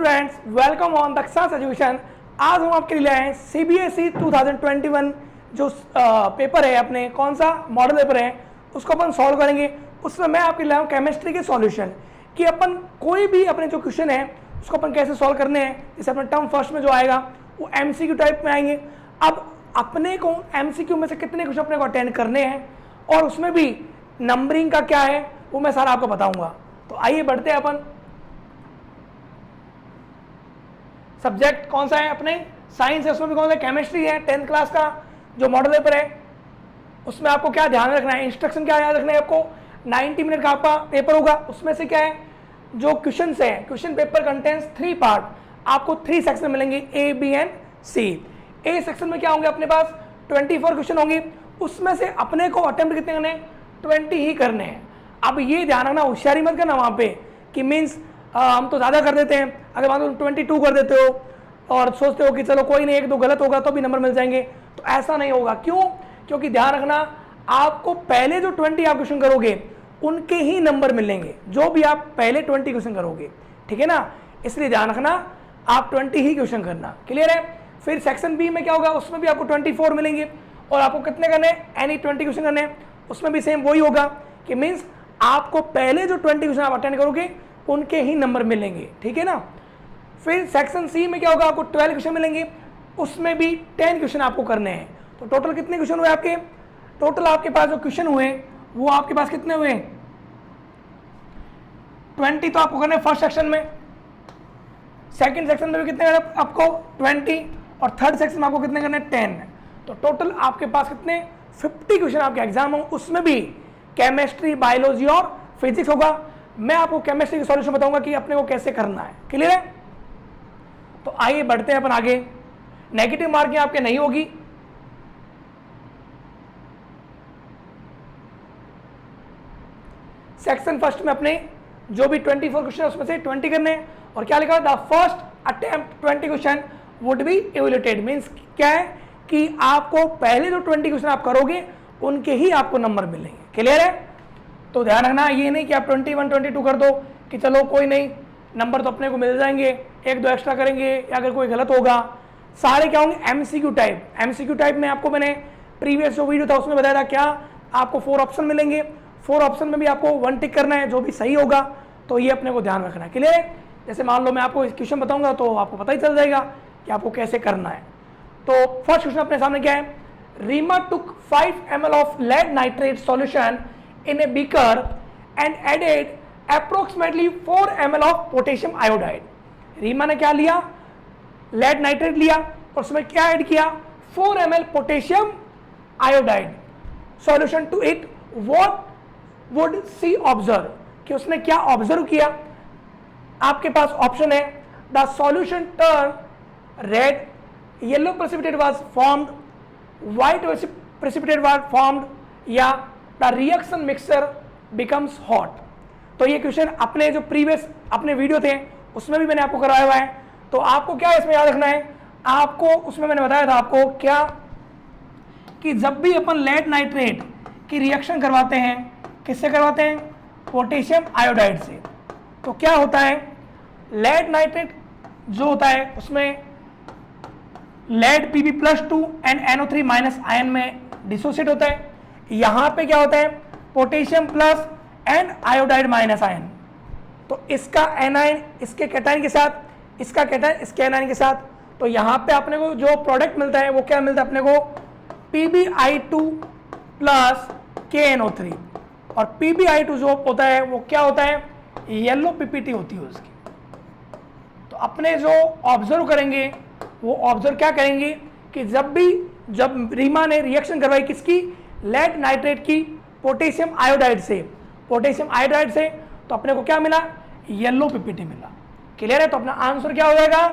Students, welcome on Dakshas education. आज हम आपके लिए आए हैं सीबीएसई 2021 जो पेपर है अपने, कौन सा मॉडल पेपर है उसको अपन सॉल्व करेंगे। उसमें मैं आपके लिए आया हूँ केमिस्ट्री के सॉल्यूशन कि अपन कोई भी अपने जो क्वेश्चन है उसको अपन कैसे सॉल्व करने हैं। जैसे अपने टर्म फर्स्ट में जो आएगा वो एमसीक्यू टाइप में आएंगे। अब अपने को एमसीक्यू में से कितने क्वेश्चन अपने को अटेंड करने हैं और उसमें भी नंबरिंग का क्या है वो मैं सारा आपको बताऊंगा। तो आइए बढ़ते हैं अपन। सब्जेक्ट कौन सा है अपने, साइंस है, उसमें भी कौन सा केमिस्ट्री है। 10th क्लास का जो मॉडल पेपर है उसमें आपको क्या ध्यान रखना है, इंस्ट्रक्शन क्या याद रखना है आपको। 90 मिनट का आपका पेपर होगा। उसमें से क्या है जो क्वेश्चन है, क्वेश्चन पेपर कंटेंस 3 पार्ट, आपको 3 सेक्शन मिलेंगे A B and C. A section में क्या होंगे अपने पास 24 क्वेश्चन होंगे। उसमें से अपने को अटेम्प्ट कितने करने हैं, 20 ही करने हैं। अब ये ध्यान रखना, होशियारी मत करना वहाँ पे कि मीन्स हम तो ज़्यादा कर देते हैं। अगर मान लो 22 कर देते हो और सोचते हो कि चलो कोई नहीं, एक दो गलत होगा तो भी नंबर मिल जाएंगे, तो ऐसा नहीं होगा। क्यों? क्योंकि ध्यान रखना, आपको पहले जो 20 आप क्वेश्चन करोगे उनके ही नंबर मिलेंगे, जो भी आप पहले 20 क्वेश्चन करोगे, ठीक है ना। इसलिए ध्यान रखना आप 20 ही क्वेश्चन करना। क्लियर है? फिर सेक्शन बी में क्या होगा, उसमें भी आपको 24 मिलेंगे और आपको कितने करने हैं, एनी 20 क्वेश्चन करने हैं। उसमें भी सेम वही होगा कि मीन्स आपको पहले जो 20 क्वेश्चन आप अटेंड करोगे उनके ही नंबर मिलेंगे, ठीक है ना। फिर सेक्शन सी में क्या होगा, आपको 12 क्वेश्चन मिलेंगे, उसमें भी 10 क्वेश्चन आपको करने हैं। तो टोटल कितने क्वेश्चन हुए आपके, टोटल आपके पास जो क्वेश्चन हुए वो आपके पास कितने हुए, 20 तो आपको करने फर्स्ट सेक्शन में, सेकंड सेक्शन में भी कितने करने आपको 20 और थर्ड सेक्शन में आपको कितने करने 10। तो टोटल आपके पास कितने 50 क्वेश्चन आपके एग्जाम हो। उसमें भी केमिस्ट्री, बायोलॉजी और फिजिक्स होगा। मैं आपको केमिस्ट्री के सॉल्यूशन बताऊंगा कि अपने को कैसे करना है। क्लियर है? तो आइए बढ़ते हैं अपन आगे। नेगेटिव मार्किंग आपके नहीं होगी। सेक्शन फर्स्ट में अपने जो भी 24 क्वेश्चन उसमें से 20 करने हैं। और क्या लिखा है, the first attempt 20 question would be evaluated. Means क्या है कि आपको पहले जो 20 क्वेश्चन आप करोगे उनके ही आपको नंबर मिलेंगे। क्लियर है? तो ध्यान रखना, ये नहीं कि आप 21, 22 कर दो कि चलो कोई नहीं, नंबर तो अपने को मिल जाएंगे, एक दो एक्स्ट्रा करेंगे या अगर कोई गलत होगा। सारे क्या होंगे एमसीक्यू टाइप। एमसीक्यू टाइप में आपको मैंने प्रीवियस जो वीडियो था उसमें बताया था क्या आपको 4 ऑप्शन मिलेंगे। 4 ऑप्शन में भी आपको 1 टिक करना है, जो भी सही होगा। तो ये अपने को ध्यान रखना है। क्लियर है? जैसे मान लो मैं आपको क्वेश्चन बताऊंगा तो आपको पता ही चल जाएगा कि आपको कैसे करना है। तो फर्स्ट क्वेश्चन अपने सामने क्या है, Reema took 5 ml of lead nitrate solution in a beaker and added approximately 4 ml of potassium iodide। Reema ने क्या लिया, लेड नाइट्रेट लिया और उसमें क्या ऐड किया 4 ml potassium iodide solution to it. What would she observe, कि उसने क्या ऑब्जर्व किया। आपके पास ऑप्शन है, the solution turn red, yellow precipitate was formed, white precipitate was formed, या the reaction mixture becomes hot. तो ये क्वेश्चन अपने जो प्रीवियस अपने वीडियो थे उसमें भी मैंने आपको कराया हुआ है। तो आपको क्या इसमें याद रखना है, आपको उसमें मैंने बताया था आपको क्या कि जब भी अपन लेड नाइट्रेट की रिएक्शन करवाते हैं, किससे करवाते हैं, पोटेशियम आयोडाइड से, तो क्या होता है लेड नाइट्रेट जो होता है उसमें lead Pb+2 and NO3- ion में डिसोसिएट होता है। यहां पे क्या होता है potassium plus and iodide minus ion. तो इसका एनाइन इसके कैटायन के साथ, इसका कैटायन इसके एनाइन के साथ। तो यहां पे अपने को जो प्रोडक्ट मिलता है वो क्या मिलता है अपने को PbI2 प्लस KNO3। और PbI2 जो होता है वो क्या होता है, येलो PPT होती है उसकी। तो अपने जो ऑब्जर्व करेंगे वो ऑब्जर्व क्या करेंगे कि जब रीमा ने रिएक्शन करवाई किसकी, लेड नाइट्रेट की पोटेशियम आयोडाइड से, पोटेशियम आयोडाइड से, तो अपने को क्या मिला, येलो पीपीटी मिला। क्लियर है? तो अपना आंसर क्या हो जाएगा,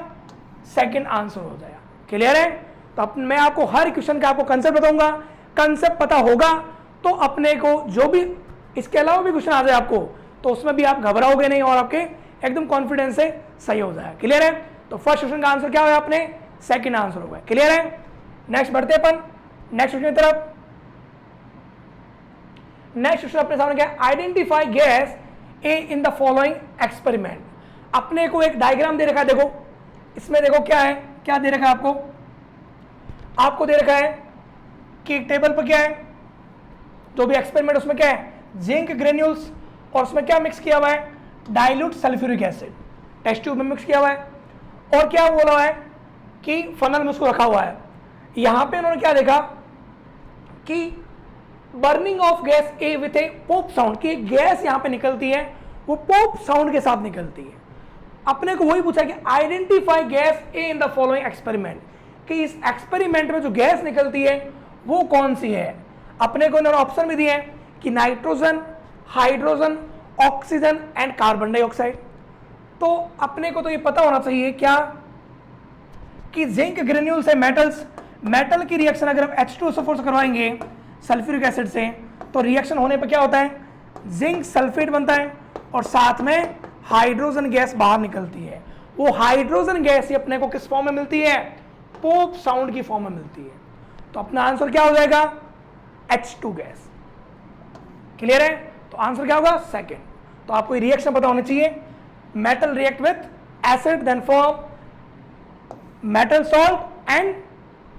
सेकंड आंसर हो जाएगा। क्लियर है? तो मैं आपको हर क्वेश्चन का आपको कंसेप्ट बताऊंगा। कंसेप्ट पता होगा तो अपने को जो भी इसके अलावा भी क्वेश्चन आ जाए आपको तो उसमें भी आप घबराओगे नहीं और आपके एकदम कॉन्फिडेंस से सही हो जाएगा। क्लियर है? तो फर्स्ट क्वेश्चन का आंसर क्या होगा अपने, सेकंड आंसर होगा। क्लियर है? नेक्स्ट बढ़ते अपन नेक्स्ट क्वेश्चन की तरफ। नेक्स्ट क्वेश्चन अपने सामने क्या है, identify gas A in the following experiment. अपने को एक डायग्राम दे रखा है, देखो इसमें देखो क्या है, क्या दे रखा है आपको, आपको दे रखा है कि एक टेबल पर क्या है, जो भी एक्सपेरिमेंट उसमें क्या है, जिंक ग्रेन्यूल्स, और उसमें क्या मिक्स किया हुआ है, dilute sulphuric acid test tube में मिक्स किया हुआ है, और क्या बोला है कि फनल में उसको रखा हुआ है। यहां पे उन्होंने क्या देखा कि burning of gas A with A pop sound, की गैस यहां पे निकलती है वो पॉप साउंड के साथ निकलती है। अपने को वही पूछा कि identify gas A in the following experiment, कि इस एक्सपेरिमेंट में जो गैस निकलती है वो कौन सी है। अपने को इन्होंने ऑप्शन भी दिए हैं कि nitrogen, hydrogen, oxygen and carbon dioxide. तो अपने को तो ये पता होना चाहिए क्या कि जिंक ग्रेन्यूल से मेटल्स, मेटल की रिएक्शन अगर हम H2SO4 से करवाएंगे सल्फ्यूरिक एसिड से, तो रिएक्शन होने पर क्या होता है, जिंक सल्फेट बनता है और साथ में हाइड्रोजन गैस बाहर निकलती है। वो हाइड्रोजन गैस ही अपने को किस फॉर्म में मिलती है, पॉप साउंड की फॉर्म में मिलती है। तो अपना आंसर क्या हो जाएगा, H2 गैस। क्लियर है, तो आंसर क्या होगा, सेकंड। तो आपको ये रिएक्शन पता होना चाहिए, metal react with acid then form metal salt and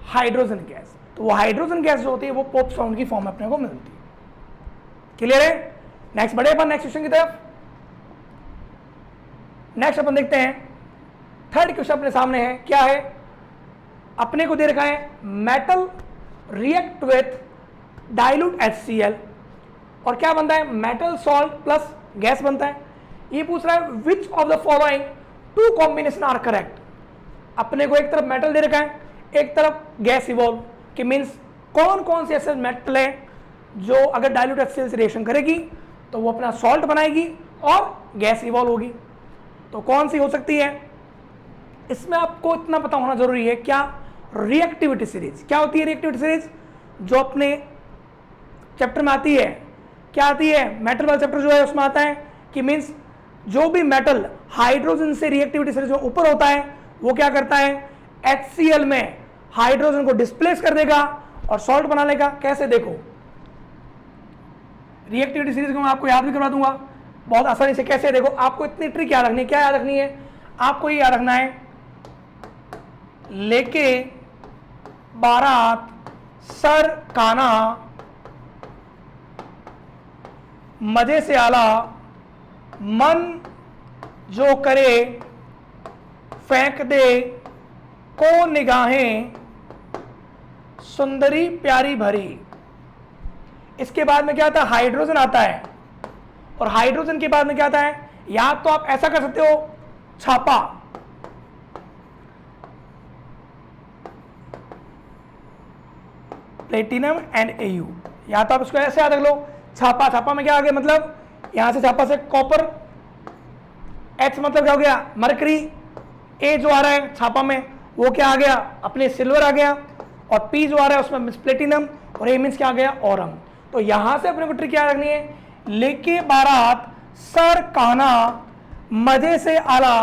hydrogen gas. तो वो हाइड्रोजन गैस जो होती है वो पॉप साउंड की फॉर्म में अपने को मिलती है। क्लियर है, नेक्स्ट बढ़े अपन नेक्स्ट क्वेश्चन की तरफ। नेक्स्ट अपन देखते हैं, थर्ड क्वेश्चन अपने सामने है, क्या है, अपने को दे रखा है metal react with dilute HCl और क्या बनता है, मेटल सॉल्ट प्लस गैस बनता है। ये पूछ रहा है which of the following two combination are correct. अपने को एक तरफ मेटल दे रखा है, एक तरफ गैस इवॉल्व, कि मीन्स कौन कौन से ऐसे मेटल है जो अगर डाइल्यूट HCl से रिएक्शन करेगी तो वो अपना सॉल्ट बनाएगी और गैस इवॉल्व होगी। तो कौन सी हो सकती है, इसमें आपको इतना पता होना जरूरी है, क्या रिएक्टिविटी सीरीज। क्या होती है रिएक्टिविटी सीरीज, जो अपने चैप्टर में आती है, क्या आती है, मेटल वाला चैप्टर जो है उसमें आता है कि मीन्स जो भी मेटल हाइड्रोजन से रिएक्टिविटी सीरीज में ऊपर होता है वो क्या करता है, HCl में हाइड्रोजन को डिस्प्लेस कर देगा और सॉल्ट बना लेगा। कैसे, देखो रिएक्टिविटी सीरीज को मैं आपको याद भी करवा दूंगा बहुत आसानी से। कैसे, देखो आपको इतनी ट्रिक याद रखनी है, क्या याद रखनी है, आपको ये याद रखना है, लेके बारात सर काना मजे से आला मन जो करे फेंक दे को निगाहें सुंदरी प्यारी भरी। इसके बाद में क्या आता है, हाइड्रोजन आता है, और हाइड्रोजन के बाद में क्या आता है, या तो आप ऐसा कर सकते हो छापा, प्लेटिनम एंड Au, या तो आप इसको ऐसे याद रख लो छापा। छापा में क्या आ गया, मतलब यहां से छापा से कॉपर, H मतलब क्या हो गया, मरकरी, A जो आ रहा है छापा में वो क्या आ गया, अपने सिल्वर आ गया, और P जो आ रहा है उसमें प्लेटिनम, और A मीन्स क्या आ गया, औरम। तो यहां से अपने को ट्रिक क्या रखनी है, लेके बारात सर काना मजे से आला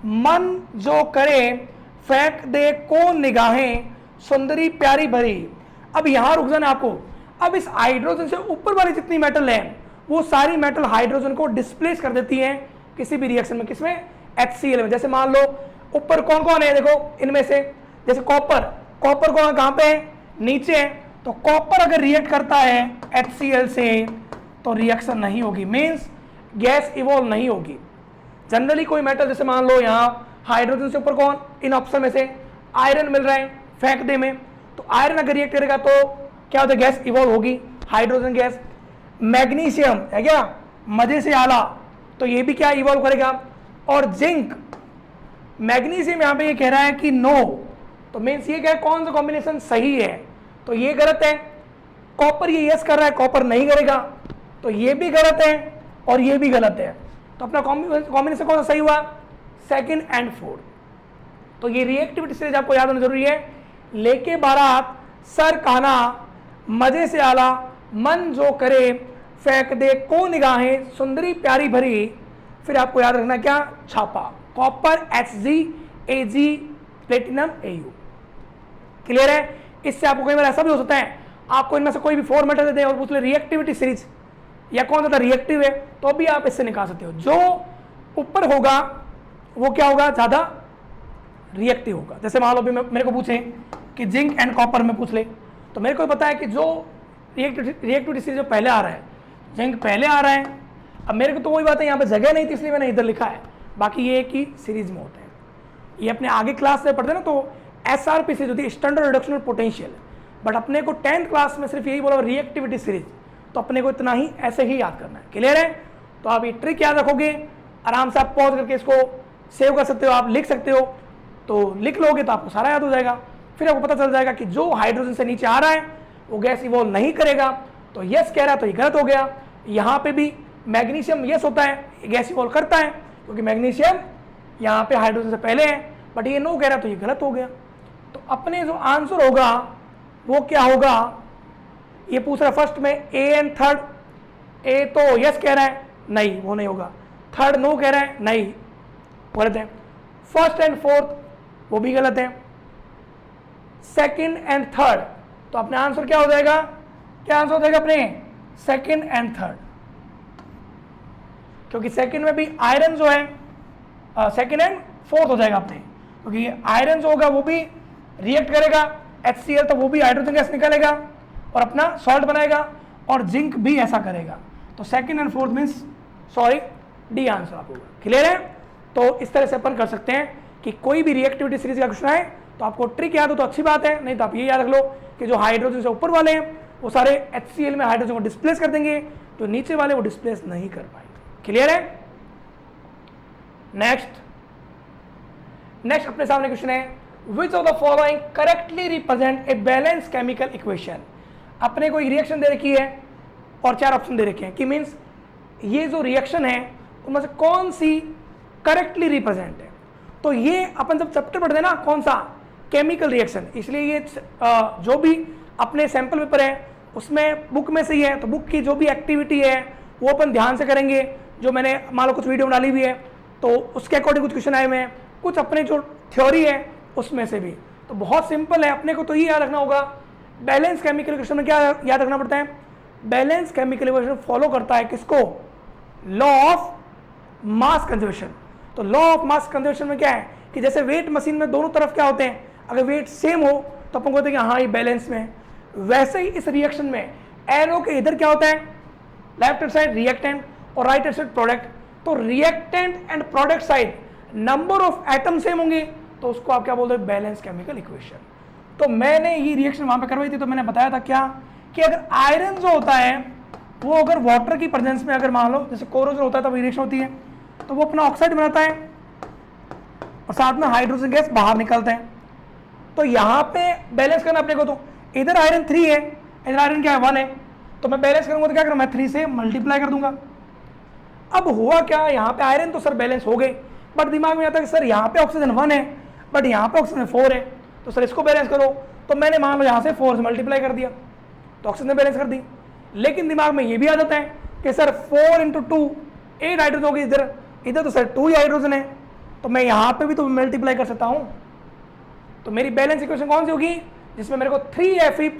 मन जो करे फेंक दे को निगाहें सुंदरी प्यारी भरी। अब यहां रुक जाना आपको। अब इस हाइड्रोजन से ऊपर वाली जितनी मेटल है वो सारी मेटल हाइड्रोजन को डिस्प्लेस कर देती हैं किसी भी रिएक्शन में, किसमें, HCl में। जैसे मान लो ऊपर कौन कौन है, देखो इनमें से, जैसे कॉपर, कॉपर कौन कहां पे है, नीचे है। तो कॉपर अगर रिएक्ट करता है HCl से तो रिएक्शन नहीं होगी, मींस गैस इवॉल्व नहीं होगी। जनरली कोई मेटल, जैसे मान लो यहाँ हाइड्रोजन से ऊपर कौन, इन ऑप्शन में से आयरन मिल रहा है फेंक दे में, तो आयरन अगर रिएक्ट करेगा तो क्या होता है, गैस इवॉल्व होगी, हाइड्रोजन गैस। मैग्नीशियम है क्या, मजे से आला, तो ये भी क्या इवॉल्व करेगा। और जिंक, मैग्नीशियम यहाँ पे ये कह रहा है कि नो, तो मीन्स ये क्या, कौन सा कॉम्बिनेशन सही है, तो ये गलत है। कॉपर ये यस कर रहा है, कॉपर नहीं करेगा, तो ये भी गलत है और ये भी गलत है। तो अपना कॉम्बिनेशन कौन सा सही हुआ, सेकंड एंड फोर्थ। तो ये रिएक्टिविटी सीरीज आपको याद होना जरूरी है, लेके बारात सर काना मजे से आला मन जो करे फेंक दे को निगाहें सुंदरी प्यारी भरी। फिर आपको याद रखना क्या, छापा, copper Hg Ag platinum Au। Clear है। इससे आपको कई बार ऐसा भी हो सकता है, आपको इनमें से कोई भी 4 मेटल दे दे और पूछ ले रिएक्टिविटी सीरीज या कौन सा रिएक्टिव है, तो भी आप इससे निकाल सकते हो। जो ऊपर होगा वो क्या होगा, ज़्यादा रिएक्टिव होगा। जैसे मान लो भी मेरे को पूछे कि जिंक एंड कॉपर में पूछ ले, तो मेरे को पता है कि जो रिएक्टिविटी सीरीज जो पहले आ रहा है, जिंक पहले आ रहा है। अब मेरे को तो वही बात है, यहाँ पे जगह नहीं थी इसलिए मैंने इधर लिखा है, बाकी ये कि सीरीज में होता है। ये अपने आगे क्लास में पढ़ते हैं ना, तो SRP सीरीज होती है, स्टैंडर्ड रिडक्शन पोटेंशियल, बट अपने को 10th क्लास में सिर्फ यही बोला रिएक्टिविटी सीरीज, तो अपने को इतना ही ऐसे ही याद करना है। क्लियर है? तो आप ये ट्रिक याद रखोगे, आराम से आप पॉज करके इसको सेव कर सकते हो, आप लिख सकते हो, तो लिख लोगे तो आपको सारा याद हो जाएगा। फिर आपको पता चल जाएगा कि जो हाइड्रोजन से नीचे आ रहा है वो गैस इवॉल्व नहीं करेगा, तो यस कह रहा है तो ये गलत हो गया। यहाँ पे भी मैग्नीशियम यस होता है, गैस इवॉल्व करता है, क्योंकि मैग्नीशियम यहाँ पे हाइड्रोजन से पहले है, बट ये नो कह रहा है तो ये गलत हो गया। तो अपने जो आंसर होगा वो क्या होगा, ये पूछ रहा है फर्स्ट में ए एंड थर्ड, ए तो यस कह रहा है, नहीं वो नहीं होगा। थर्ड नो कह रहा है, नहीं गलत है। फर्स्ट एंड फोर्थ वो भी गलत है। सेकंड एंड थर्ड, तो अपने आंसर क्या हो जाएगा, क्या आंसर हो जाएगा अपने, सेकंड एंड थर्ड, क्योंकि सेकंड में भी आयरन जो है, सेकंड एंड फोर्थ हो जाएगा अपने, क्योंकि आयरन जो होगा वो भी रिएक्ट करेगा HCl, तो वो भी हाइड्रोजन गैस निकालेगा और अपना सॉल्ट बनाएगा, और जिंक भी ऐसा करेगा। तो second and fourth means sorry D answer आपको। क्लियर है? तो इस तरह से अपन कर सकते हैं कि कोई भी रिएक्टिविटी सीरीज का क्वेश्चन है तो आपको ट्रिक याद हो तो अच्छी बात है, नहीं तो आप ये याद रख लो कि जो हाइड्रोजन से ऊपर वाले हैं वो सारे HCl में हाइड्रोजन को डिस्प्लेस कर देंगे, जो नीचे वाले वो डिस्प्लेस नहीं कर पाएंगे। क्लियर है? नेक्स्ट अपने सामने क्वेश्चन है, which of the following correctly represent a balance chemical equation. अपने को एक रिएक्शन दे रखी है और 4 ऑप्शन दे रखे हैं कि मीन्स ये जो रिएक्शन है उनमें से कौन सी करेक्टली रिप्रेजेंट है। तो ये अपन जब चैप्टर पढ़ते हैं ना, कौन सा, केमिकल रिएक्शन, इसलिए ये जो भी अपने सैंपल पेपर है उसमें बुक में से ही है, तो बुक की जो भी एक्टिविटी है वो अपन ध्यान से करेंगे। जो मैंने मान लो कुछ वीडियो डाली हुई है तो उसके अकॉर्डिंग कुछ क्वेश्चन आए हुए हैं, कुछ अपने जो थ्योरी है उसमें से भी। तो बहुत सिंपल है, अपने को तो ये याद रखना होगा, बैलेंस केमिकल इक्वेशन में क्या याद रखना पड़ता है, बैलेंस केमिकल इक्वेशन फॉलो करता है किसको, लॉ ऑफ मास कंजर्वेशन। तो लॉ ऑफ मास कंजर्वेशन में क्या है कि जैसे वेट मशीन में दोनों तरफ क्या होते हैं, अगर वेट सेम हो तो अपन कहते हैं कि हाँ ये बैलेंस में है। वैसे ही इस रिएक्शन में एरो के इधर क्या होता है, लेफ्ट हैंड साइड रिएक्टेंट और राइट हैंड साइड प्रोडक्ट। तो reactant and product side number of atom same होंगे तो उसको आप क्या बोलते हैं, बैलेंस केमिकल इक्वेशन। तो मैंने ये रिएक्शन वहां पे करवाई थी, तो मैंने बताया था क्या कि अगर आयरन जो होता है वो अगर वाटर की प्रेजेंस में अगर मान लो जैसे कोरोजन होता है तब रिएक्शन होती है, तो वो अपना ऑक्साइड बनाता है और साथ में हाइड्रोजन गैस बाहर निकलता है। तो यहाँ पे बैलेंस करना अपने को, तो इधर आयरन 3 है, इधर आयरन क्या है 1 है, तो मैं बैलेंस करूंगा तो क्या करूँ, मैं 3 से मल्टीप्लाई कर दूंगा। अब हुआ क्या, यहाँ पे आयरन तो सर बैलेंस हो गए, बट दिमाग में आता है कि सर यहाँ पे ऑक्सीजन 1 है बट यहाँ पे ऑक्सीजन 4 है, तो सर इसको बैलेंस करो। तो मैंने मान लो यहाँ से 4 से मल्टीप्लाई कर दिया तो ऑक्सीजन बैलेंस कर दी। लेकिन दिमाग में ये भी आ जाता है कि सर 4 × 2 8 हाइड्रोजन होगी, इधर तो सर 2 ही हाइड्रोजन है, तो मैं यहाँ पे भी तो मल्टीप्लाई कर सकता हूँ। तो मेरी बैलेंस इक्वेशन कौन सी होगी, जिसमें मेरे को 3Fe +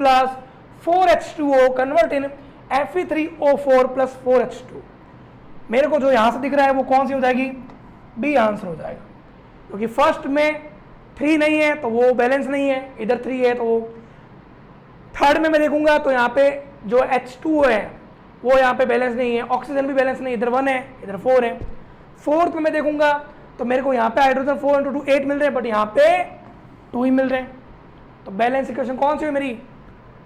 4H2O convert in Fe3O4 + 4H2। मेरे को जो यहाँ से दिख रहा है वो कौन सी हो जाएगी, बी आंसर हो जाएगा, क्योंकि फर्स्ट में 3 नहीं है तो वो बैलेंस नहीं है, इधर 3 है तो वो। थर्ड में मैं देखूंगा तो यहाँ पे जो H2O है वो यहाँ पे बैलेंस नहीं है, ऑक्सीजन भी बैलेंस नहीं, इधर 1 है इधर 4 है। फोर्थ में मैं देखूंगा तो मेरे को यहाँ पे हाइड्रोजन 4 × 2 8 मिल रहे हैं, बट यहाँ पे 2 ही मिल रहे हैं। तो बैलेंस इक्वेशन कौन सी है मेरी,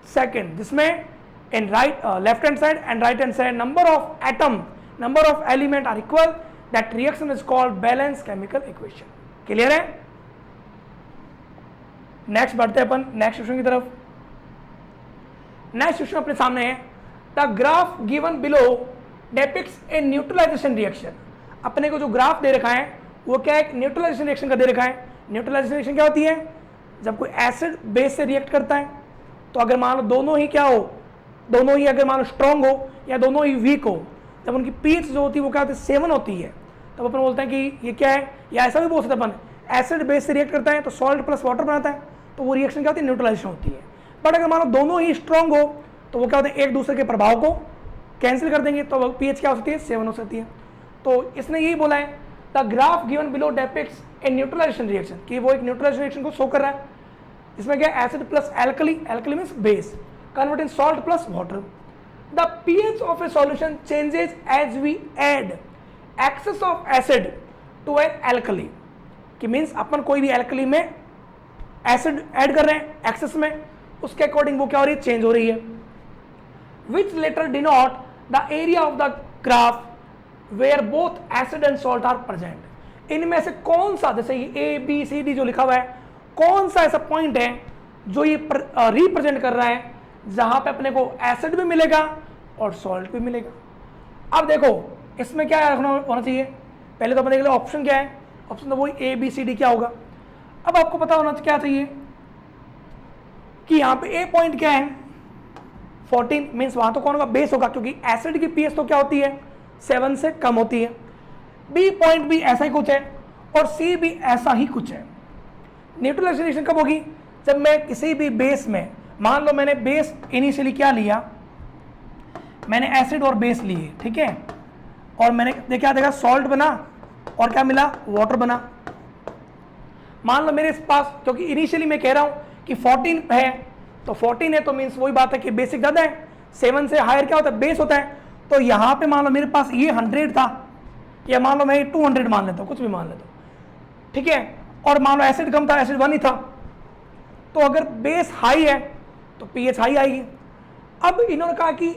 सेकंड, जिसमें in right left hand side and right hand side number of atom number of element are equal, that reaction is called balance chemical equation. Clear है? नेक्स्ट बढ़ते हैं अपन नेक्स्ट क्वेश्चन की तरफ। Next question अपने सामने है, the graph given below depicts a neutralisation reaction. अपने को जो ग्राफ दे रखा है वो क्या है, न्यूट्रलाइजेशन रिएक्शन का दे रखा है। न्यूट्रलाइजेशन रिएक्शन क्या होती है, जब कोई एसिड बेस से रिएक्ट करता है, तो अगर मान लो दोनों ही क्या हो, दोनों ही अगर मान लो स्ट्रॉन्ग हो या दोनों ही वीक हो, जब उनकी पीच जो होती है वो क्या होती है 7 होती है, तब अपन बोलते हैं कि ये क्या है, या ऐसा भी बोल सकते अपन एसिड बेस से रिएक्ट करता है तो सॉल्ट प्लस वाटर बनाता है, तो वो रिएक्शन क्या होती है, न्यूट्रलाइजेशन होती है। बट अगर मान लो दोनों ही स्ट्रॉन्ग हो तो वो क्या होते हैं, एक दूसरे के प्रभाव को कैंसिल कर देंगे, तो पीएच क्या हो सकती है 7 हो सकती है। तो इसने यही बोला है, the the graph given below depicts a neutralisation reaction, कि वो एक न्यूट्रलाइजेशन रिएक्शन को शो कर रहा है। इसमें क्या acid plus alkali, alkali means base, convert in salt plus water. The pH of a solution changes as we add excess of acid to an alkali, कि मीन्स अपन कोई भी एल्कली में एसिड ऐड कर रहे हैं एक्सेस में, उसके अकॉर्डिंग वो क्या हो रही है, चेंज हो रही है। Which letter denote the area of the graph where both acid and salt are present. इनमें से कौन सा, जैसे ये ए बी सी डी जो लिखा हुआ है, कौन सा ऐसा पॉइंट है जो ये रिप्रेजेंट कर रहा है जहां पे अपने को एसिड भी मिलेगा और सॉल्ट भी मिलेगा। अब देखो इसमें क्या होना चाहिए, पहले तो अपन देख लो ऑप्शन क्या है, ऑप्शन तो वही ए बी सी डी क्या होगा। अब आपको पता होना क्या चाहिए कि यहाँ पे ए पॉइंट क्या है 14, मीन्स वहां तो कौन होगा, बेस होगा, क्योंकि एसिड की पीएच तो क्या होती है 7 से कम होती है। बी पॉइंट भी ऐसा ही कुछ है और सी भी ऐसा ही कुछ है। न्यूट्रलाइजेशन रिएक्शन कब होगी, जब मैं किसी भी बेस में, मान लो मैंने बेस इनिशियली क्या लिया, मैंने एसिड और बेस लिए, ठीक है, और मैंने क्या देखा, सॉल्ट बना और क्या मिला, वाटर बना। मान लो मेरे पास, क्योंकि इनिशियली मैं कह रहा हूं कि 14 है, तो 14 है तो मीन्स वही बात है कि बेसिक ज्यादा है, 7 से हायर क्या होता है, बेस होता है। तो यहां पे मान लो मेरे पास ये 100 था, या मान लो मैं 200 मान लेता हूं, कुछ भी मान लेता हूं, ठीक है, और मान लो एसिड कम था, एसिड 1 ही था, तो अगर बेस हाई है तो पीएच हाई आएगी। अब इन्होंने कहा कि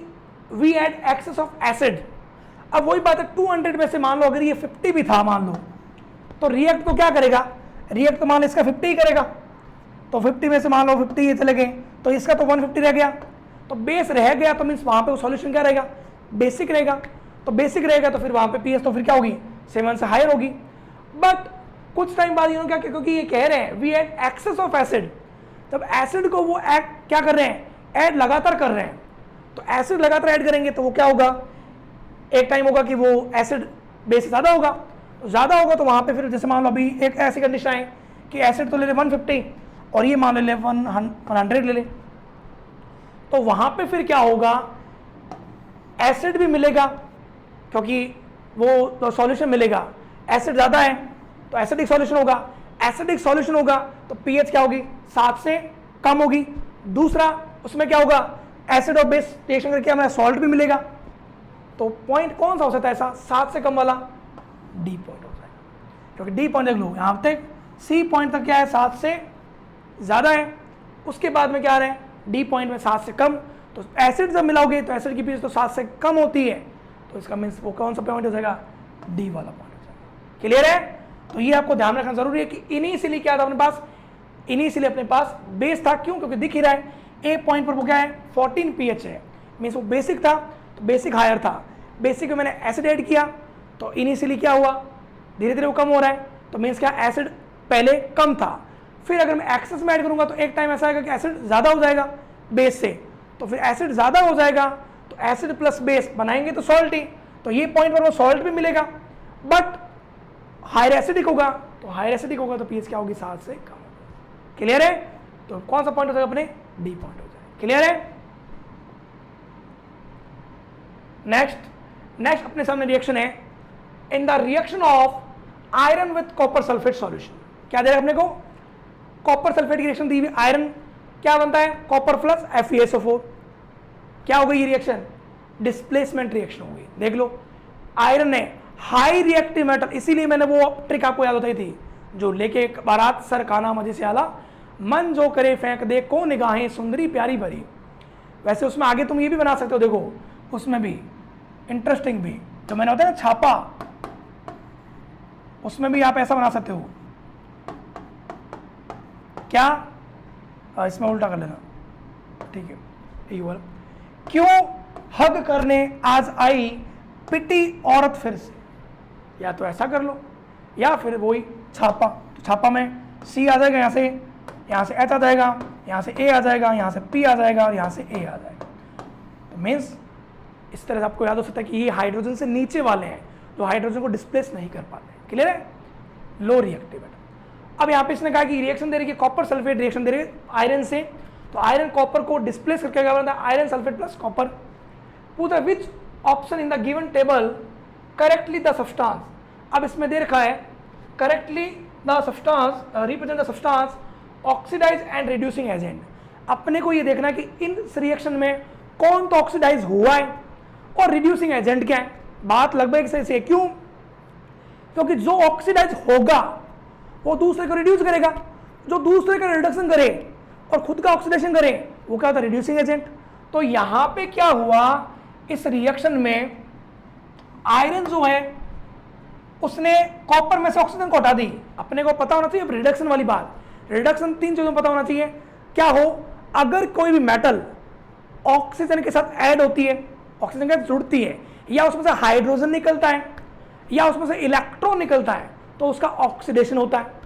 we add excess of acid, अब वही बात है 200 में से मान लो अगर ये 50 भी था मान लो, तो रिएक्ट तो क्या करेगा, रिएक्ट तो मान लो इसका 50 ही करेगा, तो 50 में से मान लो 50 ये चले गए, तो इसका तो 150 रह गया, तो बेस रह गया, तो मीन्स वहां पे वो सॉल्यूशन क्या रहेगा, बेसिक रहेगा। तो बेसिक रहेगा तो फिर वहां पे पीएच तो फिर क्या होगी, 7 से हायर होगी। बट कुछ टाइम बाद इन्होंने क्या, क्योंकि ये कह रहे हैं we add excess of acid, तब एसिड को वो ऐड क्या कर रहे हैं, ऐड लगातार कर रहे हैं, तो एसिड लगातार ऐड करेंगे तो वो क्या होगा, एक टाइम होगा कि वो एसिड बेस ज्यादा होगा, तो वहां पे फिर जैसे मान लो अभी एक ऐसी कंडीशन है कि एसिड तो ले ले 150 और ये मान ले 100 ले ले, तो वहां पे फिर क्या होगा, एसिड भी मिलेगा क्योंकि वो तो सॉल्यूशन मिलेगा, एसिड ज्यादा है तो एसिडिक सॉल्यूशन होगा, एसिडिक सॉल्यूशन होगा तो पीएच क्या होगी, 7 से कम होगी। दूसरा उसमें क्या होगा, एसिड और बेस रिएक्शन करके हमें सॉल्ट भी मिलेगा, तो पॉइंट कौन सा हो सकता है ऐसा, 7 से कम वाला, डी पॉइंट हो जाएगा, क्योंकि डी पॉइंट देख लो यहां तक, सी पॉइंट तक क्या है 7 से ज्यादा है, उसके बाद में क्या आ रहा है, डी पॉइंट में 7 से कम, तो एसिड जब मिलाओगे तो एसिड की पीएच तो 7 से कम होती है, तो इसका मीन्स वो कौन सा पॉइंट हो जाएगा, डी वाला पॉइंट हो जाएगा। क्लियर है, तो ये आपको ध्यान रखना जरूरी है कि इनिशियली क्या था अपने पास, इनिशियली अपने पास बेस था, क्यों, क्योंकि दिख ही रहा है ए पॉइंट पर वो क्या है 14 पीएच है, मीन्स वो बेसिक था, तो बेसिक हायर था, बेसिक में मैंने एसिड ऐड किया तो इनिशियली क्या हुआ, धीरे धीरे वो कम हो रहा है, तो मीन्स क्या एसिड पहले कम था, फिर अगर मैं एक्सेस में ऐड करूंगा तो एक टाइम ऐसा आएगा कि एसिड ज्यादा हो जाएगा बेस से, तो फिर एसिड ज्यादा हो जाएगा तो एसिड प्लस बेस बनाएंगे तो सॉल्ट ही, तो ये पॉइंट पर वो सॉल्ट भी मिलेगा, बट हायर एसिडिक होगा, तो हायर एसिडिक होगा तो पीएच क्या होगी, 7 से कम होगी। क्लियर है, तो कौन सा पॉइंट हो जाएगा अपने, डी पॉइंट हो जाएगा। क्लियर है, नेक्स्ट अपने सामने रिएक्शन है, in the reaction of iron with copper sulphate solution, क्या दे रहा है अपने को, कॉपर सल्फेट की रिएक्शन दी हुई, आयरन क्या बनता है, कॉपर प्लस FeSO4, क्या हो गई ये रिएक्शन, डिस्प्लेसमेंट रिएक्शन हो गई। देख लो आयरन है हाई रिएक्टिव मेटल, इसीलिए मैंने वो ट्रिक आपको याद बताई थी, जो लेके बारात सर खाना मजे से आला, मन जो करे फेंक दे को निगाहें सुंदरी प्यारी भरी। वैसे उसमें आगे तुम ये भी बना सकते हो, देखो उसमें भी इंटरेस्टिंग भी, जो मैंने होता है ना छापा, उसमें भी आप ऐसा बना सकते हो, क्या, इसमें उल्टा कर लेना, ठीक है, यही वाला, क्यों हग करने आज आई पिटी औरत फिर से, या तो ऐसा कर लो या फिर वही छापा, तो छापा में सी आ जाएगा, यहाँ से एच आ जाएगा, यहाँ से ए आ जाएगा, यहाँ से पी आ जाएगा और यहाँ से ए आ जाएगा, तो मीन्स इस तरह से आपको याद हो सकता है कि ये हाइड्रोजन से नीचे वाले हैं जो हाइड्रोजन को डिस्प्लेस नहीं कर पाते हैं। क्लियर है, लो रिएक्टिव। अब यहाँ पे इसने कहा कि रिएक्शन दे रही है, कॉपर सल्फेट रिएक्शन दे रही है आयरन से, तो आयरन कॉपर को डिस्प्लेस करके क्या बनता है, आयरन सल्फेट प्लस कॉपर। पूछा which option in the given table correctly the substance अब इसमें दे रखा है correctly the substance represent the substance oxidise and reducing agent. अपने को ये देखना है कि इन रिएक्शन में कौन तो ऑक्सीडाइज हुआ है और रिड्यूसिंग एजेंट क्या है। बात लगभग से क्यों? क्योंकि जो ऑक्सीडाइज होगा वो दूसरे को रिड्यूस करेगा, जो दूसरे का रिडक्शन करे और खुद का ऑक्सीडेशन करे वो क्या होता है? Reducing agent. तो यहां पे क्या हुआ, इस रिएक्शन में आयरन जो है उसने कॉपर में से ऑक्सीजन को हटा दी। अपने को पता होना चाहिए अब रिडक्शन वाली बात, रिडक्शन 3 चीजों में पता होना चाहिए। क्या हो, अगर कोई भी मेटल ऑक्सीजन के साथ ऐड होती है, ऑक्सीजन के साथ जुड़ती है, या उसमें से हाइड्रोजन निकलता है या उसमें से इलेक्ट्रॉन निकलता है, तो उसका ऑक्सीडेशन होता है।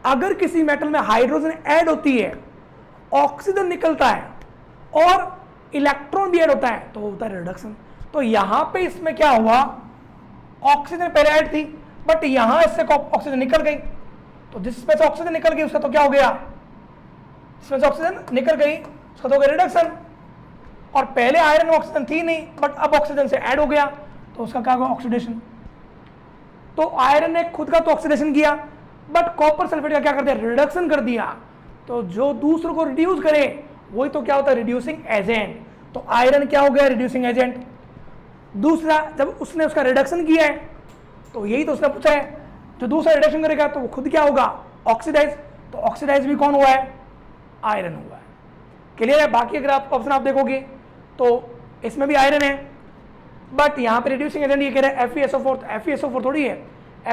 अगर किसी मेटल में हाइड्रोजन ऐड होती है, ऑक्सीजन निकलता है और इलेक्ट्रॉन भी ऐड होता है, तो होता है रिडक्शन। तो यहां पे इसमें क्या हुआ, ऑक्सीजन पहले ऐड थी बट यहां इससे ऑक्सीजन निकल गई, तो जिसमें से ऑक्सीजन निकल गई उसका तो क्या हो गया, जिसमें से ऑक्सीजन निकल गई उसका तो हो गया रिडक्शन। और पहले आयरन में ऑक्सीजन थी नहीं बट अब ऑक्सीजन से ऐड हो गया तो उसका क्या होगा, ऑक्सीडेशन। तो आयरन ने खुद का तो ऑक्सीडेशन किया बट कॉपर सल्फेट का क्या कर दिया, रिडक्शन कर दिया। तो जो दूसरों को रिड्यूस करे वही तो क्या होता है, रिड्यूसिंग एजेंट। तो आयरन क्या हो गया, रिड्यूसिंग एजेंट। दूसरा, जब उसने उसका रिडक्शन किया है तो यही तो उसने पूछा है, जो दूसरा रिडक्शन करेगा तो वो खुद क्या होगा, ऑक्सीडाइज। तो ऑक्सीडाइज भी कौन हुआ है, आयरन हुआ है। क्लियर है? बाकी अगर आप ऑप्शन आप देखोगे तो इसमें भी आयरन है बट यहाँ पे रिड्यूसिंग एजेंट ये कह रहा है FeSO4, तो FeSO4 थोड़ी है,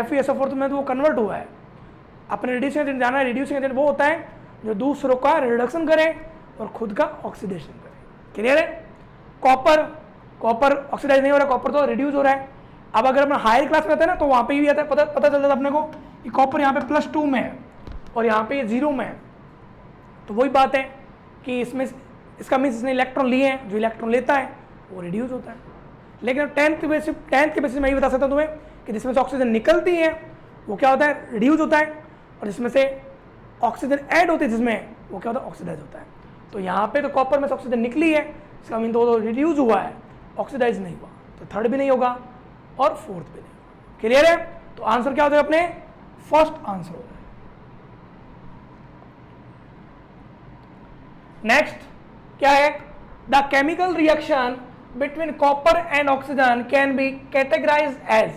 FeSO4 में तो वो कन्वर्ट हुआ है। अपने रिड्यूसिंग एजेंट जाना है, रिड्यूसिंग एजेंट वो होता है जो दूसरों का रिडक्शन करे और खुद का ऑक्सीडेशन करे। क्लियर है? कॉपर ऑक्सीडाइज नहीं हो रहा, कॉपर तो रिड्यूस हो रहा है। अब अगर अपना हायर क्लास में आता है ना तो वहाँ पे भी आता है, पता चल जाता है अपने को कि कॉपर यहाँ पे +2 में है और यहाँ पे 0 में है। तो वही बात है कि इसमें इसका मीन्स इसने इलेक्ट्रॉन लिए हैं, जो इलेक्ट्रॉन लेता है वो रिड्यूस होता है। लेकिन 10th के बेसिस में ये बता सकता हूँ तुम्हें कि जिसमें से ऑक्सीजन निकलती है वो क्या होता है, रिड्यूस होता है, और जिसमें से ऑक्सीजन ऐड होती है जिसमें वो क्या होता है, ऑक्सीडाइज होता है। तो यहाँ पे तो कॉपर में से ऑक्सीजन निकली है, इसका मीन तो रिड्यूस हुआ है, ऑक्सीडाइज नहीं हुआ। तो थर्ड भी नहीं होगा और फोर्थ भी नहीं होगा। क्लियर है? तो आंसर क्या हो जाएगा, अपने फर्स्ट आंसर हो जाएगा। नेक्स्ट क्या है, the chemical reaction between copper and oxygen can be categorise as.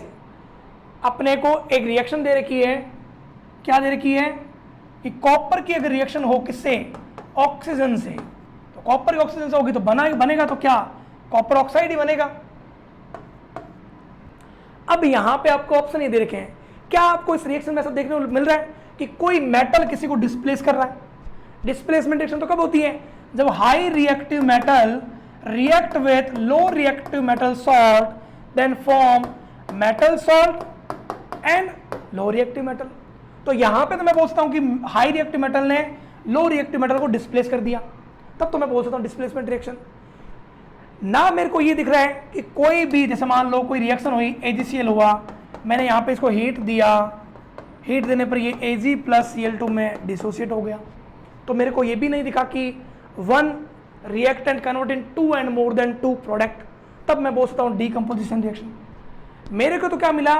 अपने को एक रिएक्शन दे रखी है, क्या दे रखी है कि कॉपर की अगर रिएक्शन हो किससे, ऑक्सीजन से, तो कॉपर की ऑक्सीजन से होगी तो बनेगा तो क्या, कॉपर ऑक्साइड ही बनेगा। अब यहां पे आपको ऑप्शन ये दे रखे हैं, क्या आपको इस रिएक्शन में ऐसा देखने को मिल रहा है कि कोई मेटल किसी को डिस्प्लेस कर रहा है। डिस्प्लेसमेंट रिएक्शन तो कब होती है, जब high reactive metal react with low reactive metal salt then form metal salt and low reactive metal। तो यहां पे तो मैं बोल सकता हूं कि हाई रिएक्टिव मेटल ने लो रिएक्टिव मेटल को डिस्प्लेस कर दिया, तब तो मैं बोल सकता हूं डिस्प्लेसमेंट रिएक्शन। ना मेरे को ये दिख रहा है कि कोई भी, जैसे मान लो कोई रिएक्शन हुई, AgCl हुआ, मैंने यहां पे इसको हीट दिया, हीट देने पर ये Ag + Cl2 में डिसोसिएट हो गया। तो मेरे को ये भी नहीं दिखा कि 1 reactant convert in 2 and more than 2 product, तब मैं बोल सकता हूँ decomposition reaction। मेरे को तो क्या मिला,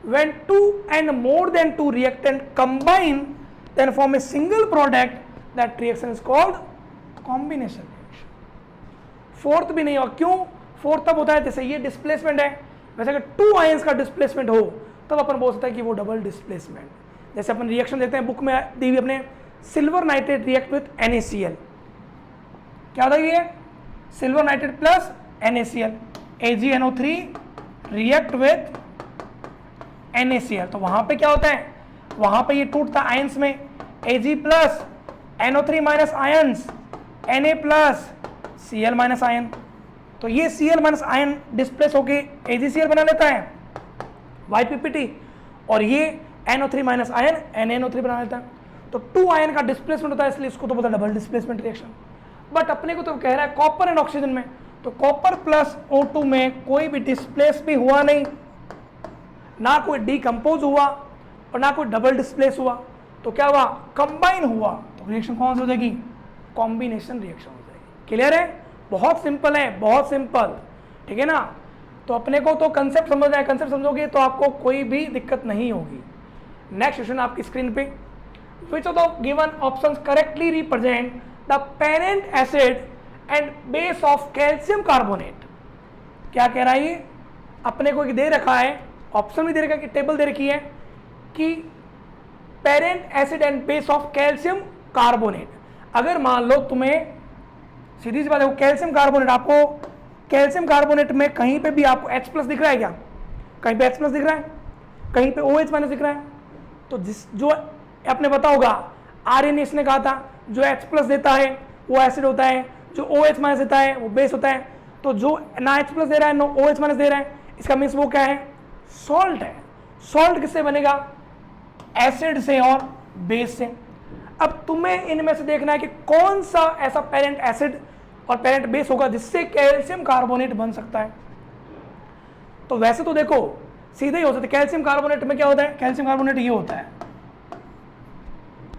when 2 and more than 2 reactant combine then form a single product, that reaction is called combination reaction। Fourth भी नहीं हुआ, क्यों, फोर्थ तब होता है जैसे ये डिस्प्लेसमेंट है, वैसे अगर 2 आयंस का डिस्प्लेसमेंट हो तब अपन बोल सकते हैं कि वो डबल डिस्प्लेसमेंट। जैसे अपन रिएक्शन देखते हैं बुक में दी हुई अपने, silver nitrate react with NaCl, क्या होता है ये, silver nitrate plus NaCl, AgNO3 react with NaCl। तो वहां पे क्या होता है, वहां पे ये टूटता आयंस में, Ag plus NO3 minus ions, Na plus Cl minus ion. तो ये Cl माइनस आयन डिस्प्लेस होके AgCl बना लेता है YPPT, और ये NO3 माइनस आयन NaNO3 बना लेता है। तो 2 आयन का डिस्प्लेसमेंट होता है, इसलिए इसको तो बोलता है डबल डिस्प्लेसमेंट रिएक्शन। बट अपने को तो कह रहा है कॉपर एंड ऑक्सीजन में, तो कॉपर प्लस O2 में कोई भी डिस्प्लेस भी हुआ नहीं, ना कोई डिकम्पोज हुआ और ना कोई डबल डिस्प्लेस हुआ, तो क्या हुआ, कंबाइन हुआ। तो रिएक्शन कौन सी हो जाएगी, कॉम्बिनेशन रिएक्शन हो जाएगी। क्लियर है? बहुत सिंपल है, बहुत सिंपल, ठीक है ना। तो अपने को तो कंसेप्ट समझना है, कंसेप्ट समझोगे तो आपको कोई भी दिक्कत नहीं होगी। नेक्स्ट क्वेश्चन आपकी स्क्रीन पे, विच of the given options correctly represent the parent acid and base of calcium carbonate. क्या कह रहा है ये, अपने को दे रखा है, ऑप्शन भी दे रखा है, टेबल दे रखी है कि parent acid and base of calcium carbonate. अगर मान लो तुम्हें सीधी सी बात है, कैल्शियम कार्बोनेट, आपको कैल्शियम कार्बोनेट में कहीं पे भी आपको H+ दिख रहा है क्या, कहीं पे H+ दिख रहा है, कहीं पे OH- दिख रहा है, तो जो आपने पता होगा आर्यनेस ने कहा था जो H+ देता है वो एसिड होता है, जो OH- देता है वो बेस होता है। तो जो ना H+ दे रहा है ना OH- दे रहा है, इसका मीन्स वो क्या है, सॉल्ट है। सॉल्ट किससे बनेगा, एसिड से और बेस से। अब तुम्हें इनमें से देखना है कि कौन सा ऐसा पेरेंट एसिड और पेरेंट बेस होगा जिससे कैल्शियम कार्बोनेट बन सकता है। तो वैसे तो देखो सीधे ही हो सकता है, कैल्शियम कार्बोनेट में क्या होता है, कैल्शियम कार्बोनेट ये होता है।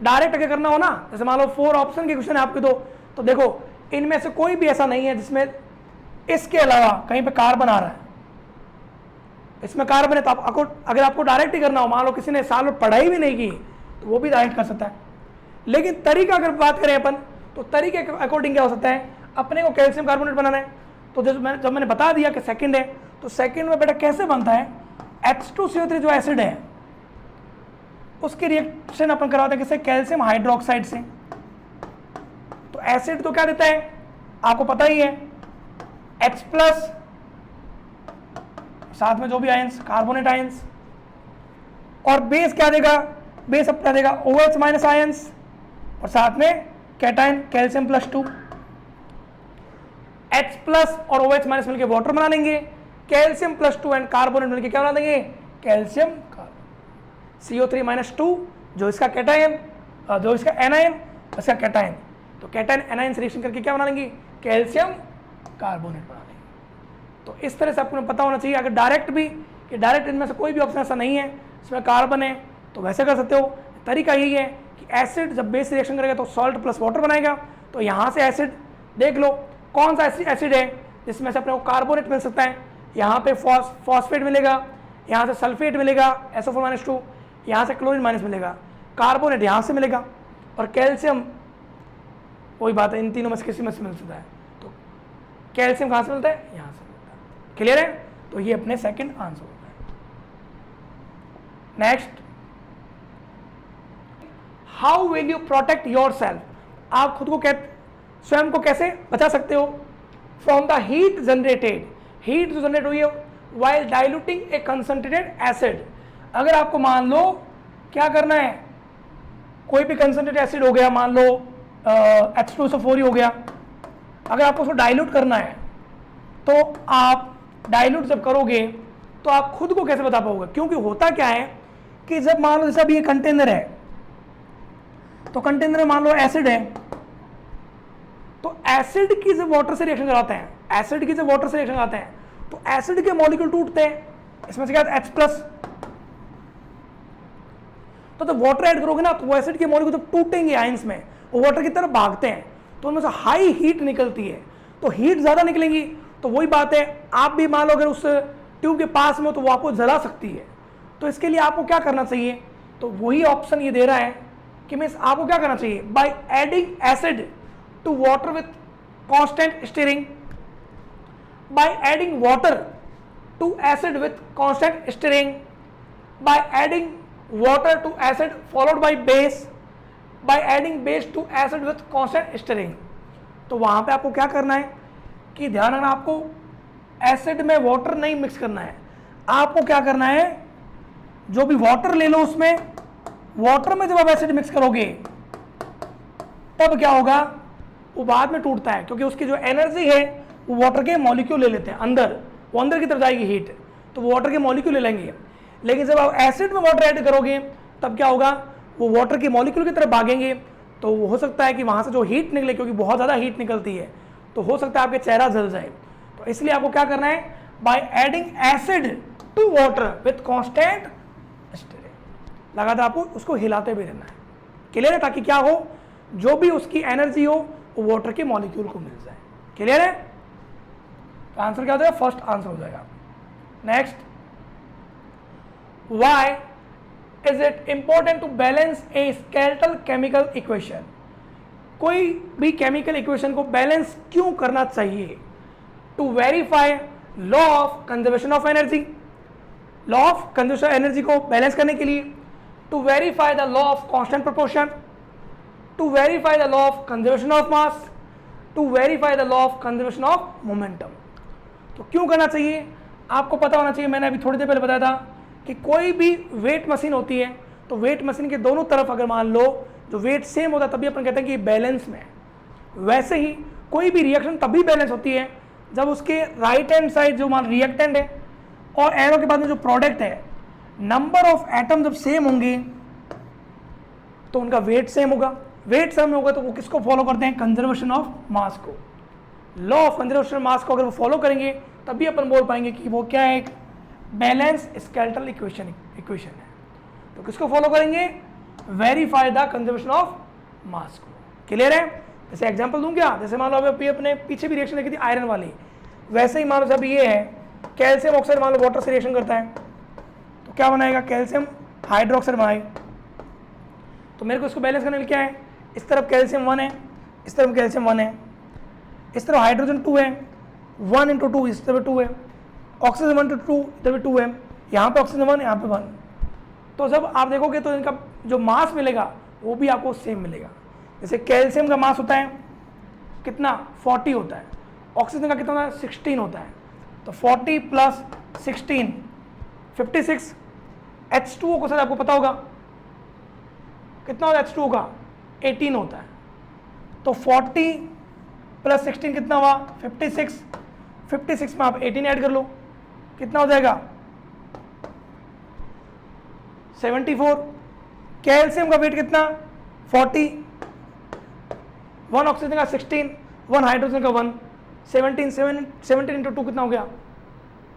डायरेक्ट अगर करना हो ना, जैसे मान लो 4 ऑप्शन के क्वेश्चन है आपके दो, तो देखो इनमें से कोई भी ऐसा नहीं है जिसमें इसके अलावा कहीं पे कार्बन आ रहा है। इसमें कार्बन है तो अगर आपको डायरेक्ट ही करना हो, मान लो किसी ने साल में पढ़ाई भी नहीं की तो वो भी डायरेक्ट कर सकता है। लेकिन तरीका अगर बात करें अपन, तो तरीके के अकॉर्डिंग क्या हो सकता है, अपने को कैल्शियम कार्बोनेट बनाना है। तो जब मैंने बता दिया कि सेकंड है, तो सेकंड में बेटा कैसे बनता है, H2CO3 जो एसिड है उसकी रिएक्शन अपन करवाते हैं किससे, कैल्शियम हाइड्रोक्साइड से। तो एसिड तो क्या देता है आपको पता ही है, H+, साथ में जो भी आयंस कार्बोनेट आयंस, और बेस क्या देगा, बेस अपना देगा OH- आयंस और साथ में कैटायन कैल्शियम +2। H+ और OH- मिलकर वाटर बना लेंगे, कैल्शियम +2 एंड कार्बोनेट मिलकर क्या बना देंगे, कैल्शियम CO3- 2 जो इसका कैटायन, जो इसका एनायन इसका कैटायन, तो कैटायन एनायन से रिएक्शन करके क्या बना लेंगे, कैल्शियम कार्बोनेट बना लेंगे। तो इस तरह से आपको पता होना चाहिए। अगर डायरेक्ट भी, कि डायरेक्ट इनमें से कोई भी ऑप्शन ऐसा नहीं है इसमें कार्बन है, तो वैसे कर सकते हो। तरीका यही है कि एसिड जब बेस रिएक्शन करेगा तो सॉल्ट प्लस वाटर बनाएगा। तो यहाँ से एसिड देख लो कौन सा एसिड है जिसमें से अपने को कार्बोनेट मिल सकता है। यहाँ पे फॉस्फेट मिलेगा, यहाँ से सल्फेट मिलेगा SO4-2, यहाँ से क्लोरीन माइनस मिलेगा, कार्बोनेट यहाँ से मिलेगा, और कैल्शियम वही बात है, इन तीनों में से किसी में से मिल सकता है। तो कैल्शियम कहाँ से मिलता है, यहाँ से मिलता है। क्लियर है, तो ये अपने सेकंड आंसर होता है। Next, how will you protect your self, आप खुद को स्वयं को कैसे बचा सकते हो from the heat generated, heat जो जनरेट हुई है वाइल डाइल्यूटिंग ए कंसंट्रेटेड एसिड। अगर आपको मान लो क्या करना है, कोई भी कंसंट्रेटेड एसिड हो गया, मान लो H2SO4 ही हो गया, अगर आपको उसको डाइल्यूट करना है तो आप डाइल्यूट जब करोगे तो आप खुद को कैसे बता पाओगे। क्योंकि होता क्या है कि जब मान लो जैसे अभी ये कंटेनर है, तो कंटेनर में मान लो एसिड है, तो एसिड की जब वाटर से रिएक्शन कराते हैं, एसिड की जब वाटर से रिएक्शन कराते हैं तो एसिड के मॉलिक्यूल टूटते हैं, इसमें से क्या है H+। तो जब वाटर ऐड करोगे ना तो वो एसिड के मॉलिक्यूल जब टूटेंगे आयंस में, वो वाटर की तरफ भागते हैं, तो उनमें से हाई हीट निकलती है, तो हीट ज्यादा निकलेंगी। तो वही बात है, आप भी मान लो अगर उस ट्यूब के पास में हो तो वो आपको जला सकती है। तो इसके लिए आपको क्या करना चाहिए, तो वही ऑप्शन ये दे रहा है कि मीन्स आपको क्या करना चाहिए, by adding acid to water with constant stirring, by adding water to acid with constant stirring, by adding water to acid followed by base, by adding base to acid with constant stirring। तो वहां पे आपको क्या करना है कि ध्यान रखना, आपको एसिड में वाटर नहीं मिक्स करना है। आपको क्या करना है, जो भी वाटर ले लो उसमें, वाटर में जब आप एसिड मिक्स करोगे तब क्या होगा, वो बाद में टूटता है क्योंकि उसकी जो एनर्जी है वो वाटर के मॉलिक्यूल ले लेते हैं अंदर, वो अंदर की तरफ जाएगी हीट, तो वो वाटर के मॉलिक्यूल ले लेंगे। लेकिन जब आप एसिड में वाटर ऐड करोगे तब क्या होगा, वो वाटर के मॉलिक्यूल की तरफ भागेंगे, तो हो सकता है कि वहां से जो हीट निकले, क्योंकि बहुत ज़्यादा हीट निकलती है, तो हो सकता है आपके चेहरा जल जाए। तो इसलिए आपको क्या करना है, by adding acid to water with constant stirring, लगातार आपको उसको हिलाते भी रहना है। क्लियर है, ताकि क्या हो, जो भी उसकी एनर्जी हो वो वाटर के मॉलिक्यूल को मिल जाए। क्लियर है, तो आंसर क्या हो जाएगा, फर्स्ट आंसर हो जाएगा। Next, why is it important to balance a skeletal chemical equation? कोई भी केमिकल इक्वेशन को बैलेंस क्यों करना चाहिए? To verify law of conservation of energy, law of conservation energy को बैलेंस करने के लिए, to verify the law of constant proportion, to verify the law of conservation of mass, to verify the law of conservation of momentum. तो क्यों करना चाहिए? आपको पता होना चाहिए, मैंने अभी थोड़ी देर पहले बताया था कि कोई भी वेट मशीन होती है तो वेट मशीन के दोनों तरफ अगर मान लो जो वेट सेम होता है तभी अपन कहते हैं कि बैलेंस में है। वैसे ही कोई भी रिएक्शन तभी बैलेंस होती है जब उसके राइट हैंड साइड जो मान रिएक्टेंट है और एरो के बाद में जो प्रोडक्ट है, नंबर ऑफ एटम जब सेम होंगे तो उनका वेट सेम होगा। वेट सेम होगा तो वो किसको फॉलो करते हैं? कंजर्वेशन ऑफ मास को। लॉ ऑफ कंजर्वेशन ऑफ मास को अगर वो फॉलो करेंगे तभी अपन बोल पाएंगे कि वो क्या है? एक बैलेंस स्केलेटल इक्वेशन है। तो किसको फॉलो करेंगे? वेरीफाई द कंजर्वेशन ऑफ मास को। क्लियर है? जैसे एग्जांपल दूं क्या? जैसे मान लो अभी अपने पीछे भी रिएक्शन देखी थी आयरन वाली, वैसे ही मान लो जब ये है कैल्शियम ऑक्साइड मान लो वाटर से रिएक्शन करता है तो क्या बनाएगा? कैल्शियम हाइड्रोक्साइड बनाएगा। तो मेरे को इसको बैलेंस करने के लिए क्या है? इस तरफ कैल्शियम 1 है, इस तरफ कैल्शियम 1 है, इस तरफ हाइड्रोजन 2 है, 1 × 2 इस तरफ 2 है, ऑक्सीजन 1 × 2 इधर भी 2 है, यहाँ पे ऑक्सीजन 1 यहाँ पे 1। तो जब आप देखोगे तो इनका जो मास मिलेगा वो भी आपको सेम मिलेगा। जैसे कैल्शियम का मास होता है कितना? 40 होता है। ऑक्सीजन का कितना होता है? 16 होता है। तो 40 + 16 56। H2O को सर आपको पता होगा कितना होता है? H2O का 18 होता है। तो 40 + 16 कितना हुआ? 56। 56 में आप 18 ऐड कर लो, कितना हो जाएगा? 74। कैल्शियम का वेट कितना? 40, 1 ऑक्सीजन का 16, 1 हाइड्रोजन का 1, 17 × 2 कितना हो गया?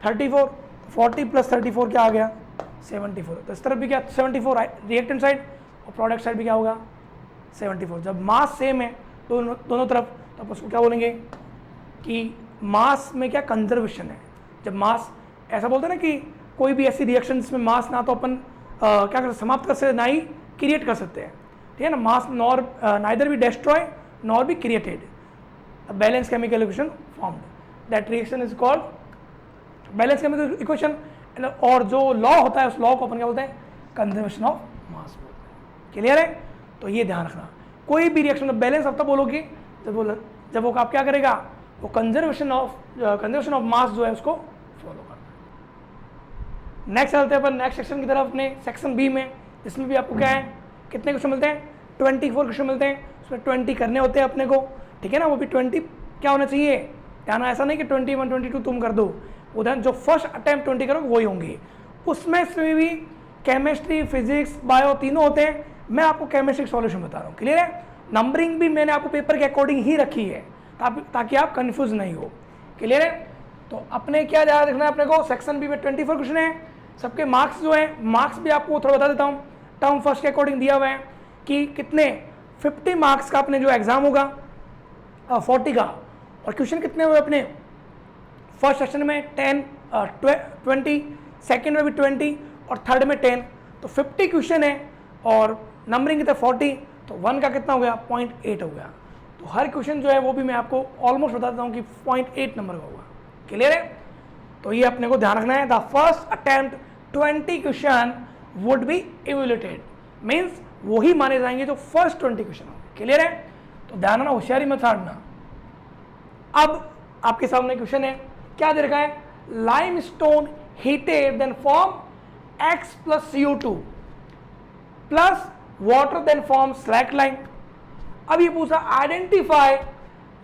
34। 40 + 34 क्या आ गया? 74। तो इस तरफ भी क्या? 74 रिएक्टेंट साइड और प्रोडक्ट साइड भी क्या होगा? 74। जब मास सेम है दोनों तरफ तो आप उसको क्या बोलेंगे कि मास में क्या कंजर्वेशन है। जब मास ऐसा बोलते हैं ना कि कोई भी ऐसी रिएक्शन जिसमें मास ना तो अपन क्या कर समाप्त कर सकते ना ही क्रिएट कर सकते हैं, ठीक है ना। Mass nor neither be destroy nor be created, balance chemical equation formed. That reaction is called balance chemical equation. और जो लॉ होता है उस लॉ को अपन क्या बोलते हैं? कंजर्वेशन ऑफ मास बोलते हैं। क्लियर है? तो ये ध्यान रखना, कोई भी रिएक्शन में बैलेंस अब तब बोलोगे जब वो आप क्या करेगा? वो कंजर्वेशन ऑफ मास जो है उसको फॉलो करना है। नेक्स्ट चलते हैं अपन नेक्स्ट सेक्शन की तरफ, अपने सेक्शन बी में, इसमें भी आपको क्या है? कितने क्वेश्चन मिलते हैं? 24 क्वेश्चन मिलते हैं। उसमें 20 करने होते हैं अपने को, ठीक है ना। वो भी 20 क्या होना चाहिए? ध्यान, ऐसा नहीं कि 21, 22 तुम कर दो, उधर जो फर्स्ट अटेम्प्ट 20 करोगे वही होंगे। उसमें से भी केमिस्ट्री, फिजिक्स, बायो तीनों होते हैं। मैं आपको केमिस्ट्री सॉल्यूशन बता रहा हूँ। क्लियर है? नंबरिंग भी मैंने आपको पेपर के अकॉर्डिंग ही रखी है ताकि आप कंफ्यूज नहीं हो। क्लियर है? तो अपने क्या ध्यान रखना है अपने को? सेक्शन बी में 24 क्वेश्चन है। सबके मार्क्स जो है, मार्क्स भी आपको थोड़ा बता देता हूँ। टर्म फर्स्ट के अकॉर्डिंग दिया हुआ है कि कितने 50 मार्क्स का अपने जो एग्जाम होगा 40 का, और क्वेश्चन कितने हुए अपने फर्स्ट सेक्शन में 10, 20, सेकेंड में भी 20 और थर्ड में 10। तो 50 क्वेश्चन है और नंबरिंग कितना 40, तो 1 का कितना हो गया? 0.8 हो गया। तो हर क्वेश्चन जो है वो भी मैं आपको ऑलमोस्ट बता देता हूँ कि 0.8 नंबर का होगा। क्लियर है? तो ये अपने को ध्यान रखना है। The first attempt 20 question would be evaluated, means वही माने जाएंगे जो फर्स्ट 20 क्वेश्चन होंगे। क्लियर है? तो ध्यान रखना, होशियारी मत छाड़ना। अब आपके सामने क्वेश्चन है, क्या दे रखा है? Limestone heated then form X + CO2 plus water then form slaked lime. अब ये पूछा identify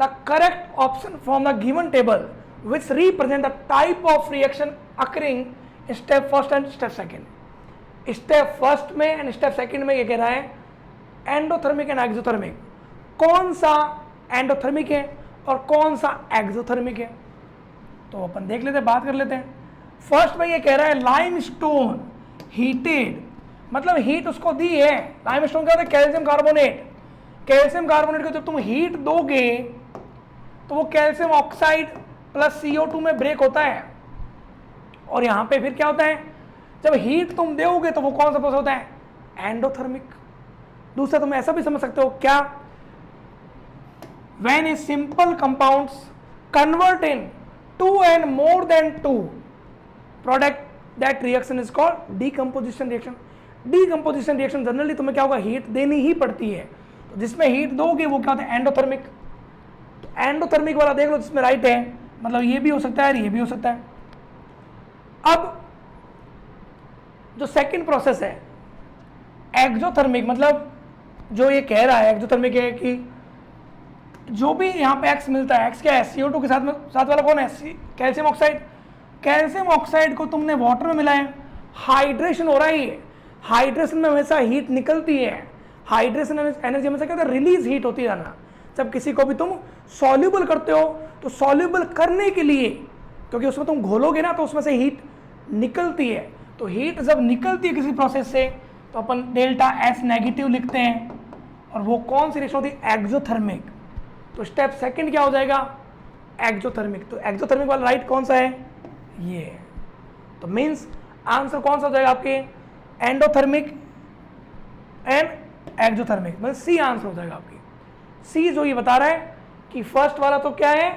the correct option from the given table which represent the type of reaction occurring in step first and step second। Step first में and step second में ये कह रहा है endothermic and exothermic, कौन सा एंडोथर्मिक है और कौन सा एक्सोथर्मिक है। तो अपन देख लेते हैं, बात कर लेते हैं। फर्स्ट में ये कह रहा है लाइमस्टोन हीटेड, मतलब हीट उसको दी है। लाइमस्टोन क्या होता है? Calcium carbonate. कैल्शियम कार्बोनेट को जब तुम हीट दोगे तो वो कैल्शियम ऑक्साइड प्लस CO2 में ब्रेक होता है और यहाँ पे फिर क्या होता है, जब हीट तुम दोगे तो वो कौन सा प्रोसेस होता है, एंडोथर्मिक। दूसरा तुम ऐसा भी समझ सकते हो क्या, when a simple compounds convert in 2 and more than 2 product, that reaction is called decomposition reaction. Decomposition reaction generally तुम्हें क्या होगा, हीट देनी ही पड़ती है, तो जिसमें हीट दोगे वो क्या होता है, एंडोथर्मिक। तो एंडोथर्मिक वाला देख लो जिसमें राइट है, मतलब ये भी हो सकता है, ये भी हो सकता है। अब जो सेकंड प्रोसेस है एक्सोथर्मिक, मतलब जो ये कह रहा है एक्सोथर्मिक है कि जो भी यहाँ पे एक्स मिलता है, एक्स क्या है, CO2 के साथ वाला कौन है, कैल्शियम ऑक्साइड। कैल्शियम ऑक्साइड को तुमने वाटर में मिलाया, हाइड्रेशन हो रहा है, हाइड्रेशन में हमेशा हीट निकलती है, हाइड्रेशन एनर्जी हमेशा क्या होता है, रिलीज हीट होती है ना। जब किसी को भी तुम सॉल्यूबल करते हो तो सॉल्यूबल करने के लिए, क्योंकि उसमें तुम घोलोगे ना तो उसमें से हीट निकलती है, तो हीट जब निकलती है किसी प्रोसेस से तो अपन डेल्टा एस नेगेटिव लिखते हैं, और वो कौन सी रिएक्शन होती है, एक्सोथर्मिक। तो स्टेप सेकंड क्या हो जाएगा, एक्सोथर्मिक। तो एक्सोथर्मिक वाला राइट कौन सा है, ये। तो मींस आंसर कौन सा हो जाएगा आपके, एंडोथर्मिक एंड एक्सोथर्मिक, मतलब सी आंसर हो जाएगा आपकी। सी जो ये बता रहा है कि फर्स्ट वाला तो क्या है,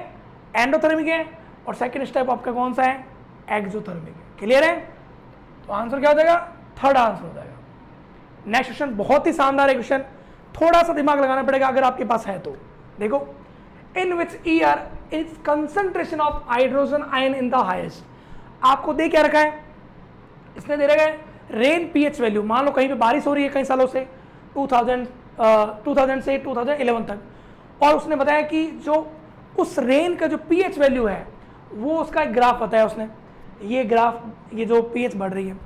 एंडोथर्मिक है, और सेकंड स्टेप आपका कौन सा है, एक्सोथर्मिक है। क्लियर है, तो आंसर क्या हो जाएगा, थर्ड आंसर हो जाएगा। नेक्स्ट क्वेश्चन बहुत ही शानदार है क्वेश्चन, थोड़ा सा दिमाग लगाना पड़ेगा अगर आपके पास है तो। देखो, in which year is concentration of hydrogen ion in the highest. आपको दे क्या रखा है, इसने दे रखा है रेन पीएच वैल्यू। मान लो कहीं पे बारिश हो रही है कई सालों से, 2000 से 2011 तक, और उसने बताया कि जो उस रेन का जो पीएच वैल्यू है वो उसका एक ग्राफ बताया उसने, ये ग्राफ, ये जो पीएच बढ़ रही है।